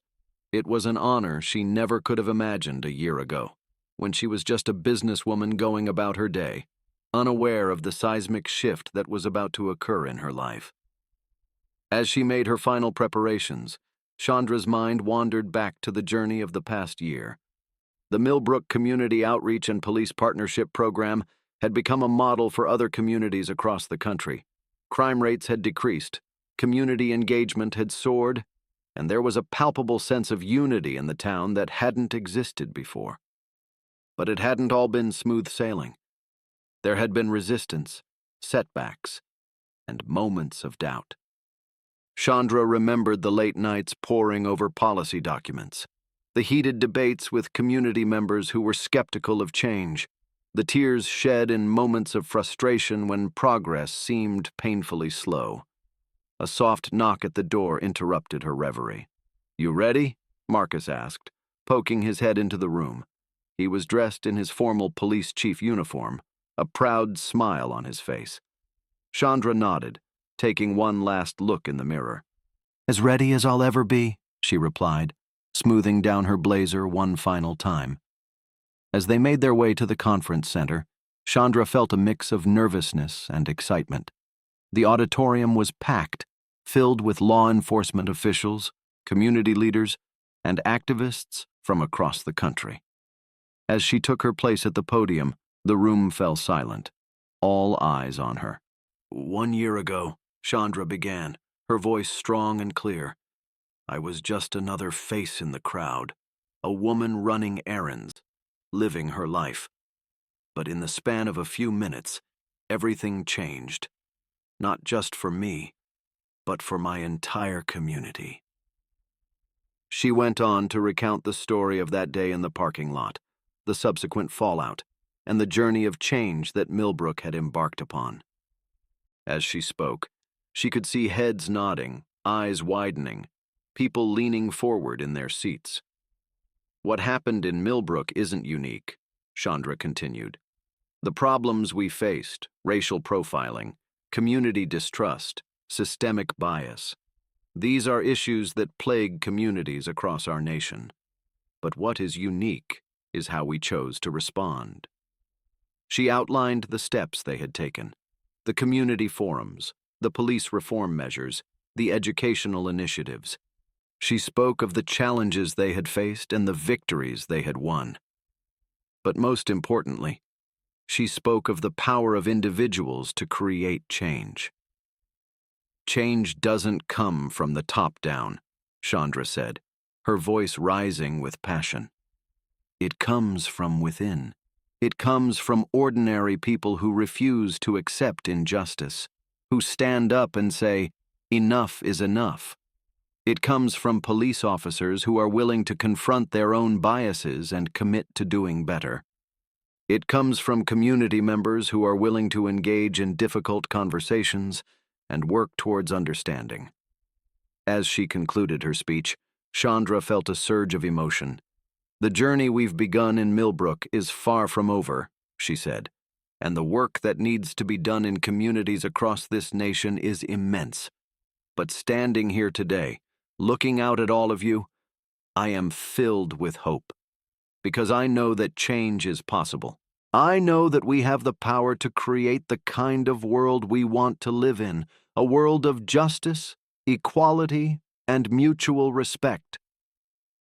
It was an honor she never could have imagined a year ago, when she was just a businesswoman going about her day, unaware of the seismic shift that was about to occur in her life. As she made her final preparations, Chandra's mind wandered back to the journey of the past year. The Millbrook Community Outreach and Police Partnership Program had become a model for other communities across the country. Crime rates had decreased, community engagement had soared, and there was a palpable sense of unity in the town that hadn't existed before. But it hadn't all been smooth sailing. There had been resistance, setbacks, and moments of doubt. Chandra remembered the late nights poring over policy documents, the heated debates with community members who were skeptical of change, the tears shed in moments of frustration when progress seemed painfully slow. A soft knock at the door interrupted her reverie. "You ready?" Marcus asked, poking his head into the room. He was dressed in his formal police chief uniform, a proud smile on his face. Chandra nodded, taking one last look in the mirror. "As ready as I'll ever be," she replied, smoothing down her blazer one final time. As they made their way to the conference center, Chandra felt a mix of nervousness and excitement. The auditorium was packed, filled with law enforcement officials, community leaders, and activists from across the country. As she took her place at the podium, the room fell silent, all eyes on her. "1 year ago," Chandra began, her voice strong and clear, "I was just another face in the crowd, a woman running errands, living her life. But in the span of a few minutes, everything changed. Not just for me, but for my entire community." She went on to recount the story of that day in the parking lot, the subsequent fallout, and the journey of change that Millbrook had embarked upon. As she spoke, she could see heads nodding, eyes widening, people leaning forward in their seats. "What happened in Millbrook isn't unique," Chandra continued. "The problems we faced, racial profiling, community distrust, systemic bias, these are issues that plague communities across our nation. But what is unique is how we chose to respond." She outlined the steps they had taken, the community forums, the police reform measures, the educational initiatives. She spoke of the challenges they had faced and the victories they had won. But most importantly, she spoke of the power of individuals to create change. "Change doesn't come from the top down," Chandra said, her voice rising with passion. "It comes from within. It comes from ordinary people who refuse to accept injustice, who stand up and say, 'Enough is enough.' It comes from police officers who are willing to confront their own biases and commit to doing better. It comes from community members who are willing to engage in difficult conversations and work towards understanding." As she concluded her speech, Chandra felt a surge of emotion. "The journey we've begun in Millbrook is far from over," she said, "and the work that needs to be done in communities across this nation is immense. But standing here today, looking out at all of you, I am filled with hope, because I know that change is possible. I know that we have the power to create the kind of world we want to live in, a world of justice, equality, and mutual respect."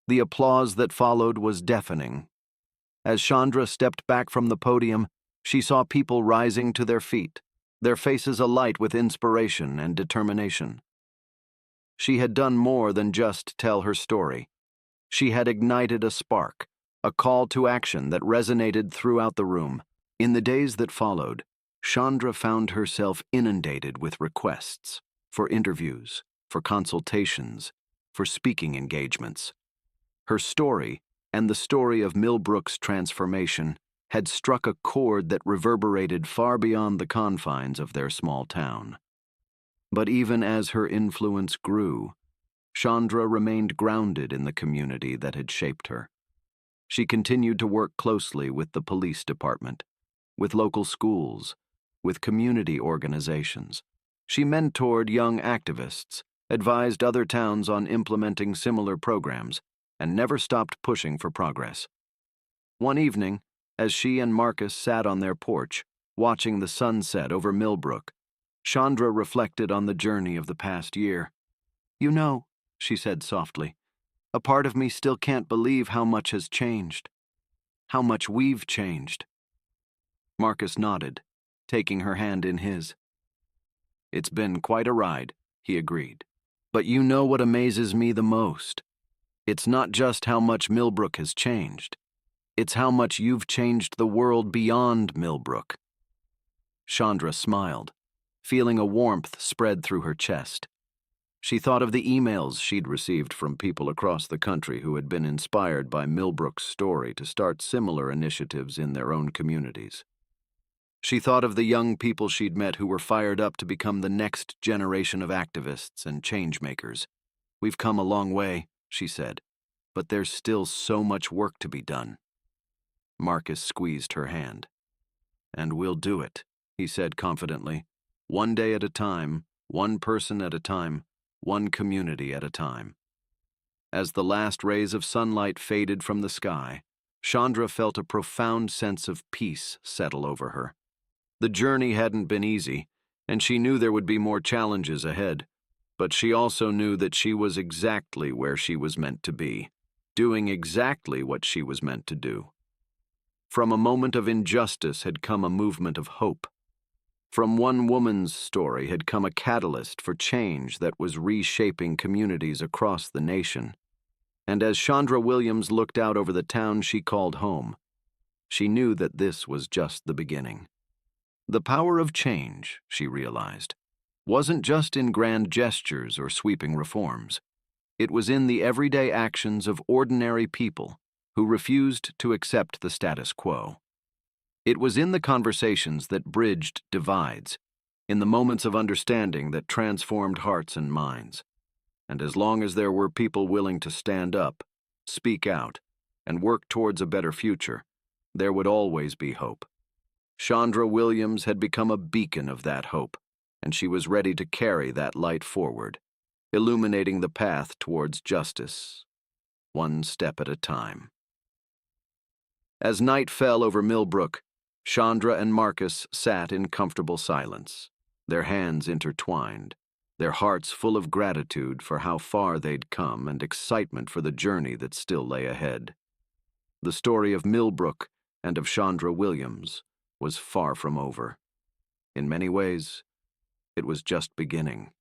The applause that followed was deafening. As Chandra stepped back from the podium, she saw people rising to their feet, their faces alight with inspiration and determination. She had done more than just tell her story. She had ignited a spark, a call to action that resonated throughout the room. In the days that followed, Chandra found herself inundated with requests for interviews, for consultations, for speaking engagements. Her story, and the story of Millbrook's transformation, had struck a chord that reverberated far beyond the confines of their small town. But even as her influence grew, Chandra remained grounded in the community that had shaped her. She continued to work closely with the police department, with local schools, with community organizations, She mentored young activists, advised other towns on implementing similar programs, and never stopped pushing for progress. One evening, as she and Marcus sat on their porch, watching the sunset over Millbrook, Chandra reflected on the journey of the past year. "You know," she said softly, "a part of me still can't believe how much has changed. How much we've changed." Marcus nodded, taking her hand in his. "It's been quite a ride," he agreed. "But you know what amazes me the most? It's not just how much Millbrook has changed. It's how much you've changed the world beyond Millbrook." Chandra smiled, feeling a warmth spread through her chest. She thought of the emails she'd received from people across the country who had been inspired by Millbrook's story to start similar initiatives in their own communities. She thought of the young people she'd met who were fired up to become the next generation of activists and change-makers. "We've come a long way," she said, "but there's still so much work to be done." Marcus squeezed her hand. "And we'll do it," he said confidently. "One day at a time, one person at a time, one community at a time." As the last rays of sunlight faded from the sky, Chandra felt a profound sense of peace settle over her. The journey hadn't been easy, and she knew there would be more challenges ahead, but she also knew that she was exactly where she was meant to be, doing exactly what she was meant to do. From a moment of injustice had come a movement of hope. From one woman's story had come a catalyst for change that was reshaping communities across the nation. And as Chandra Williams looked out over the town she called home, she knew that this was just the beginning. The power of change, she realized, wasn't just in grand gestures or sweeping reforms. It was in the everyday actions of ordinary people who refused to accept the status quo. It was in the conversations that bridged divides, in the moments of understanding that transformed hearts and minds. And as long as there were people willing to stand up, speak out, and work towards a better future, there would always be hope. Chandra Williams had become a beacon of that hope, and she was ready to carry that light forward, illuminating the path towards justice, one step at a time. As night fell over Millbrook, Chandra and Marcus sat in comfortable silence, their hands intertwined, their hearts full of gratitude for how far they'd come and excitement for the journey that still lay ahead. The story of Millbrook and of Chandra Williams was far from over. In many ways, it was just beginning.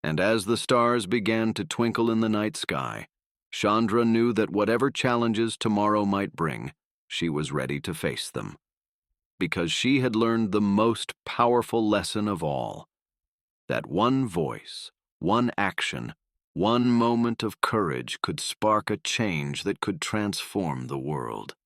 And as the stars began to twinkle in the night sky, Chandra knew that whatever challenges tomorrow might bring, she was ready to face them. Because she had learned the most powerful lesson of all, that one voice, one action, one moment of courage could spark a change that could transform the world.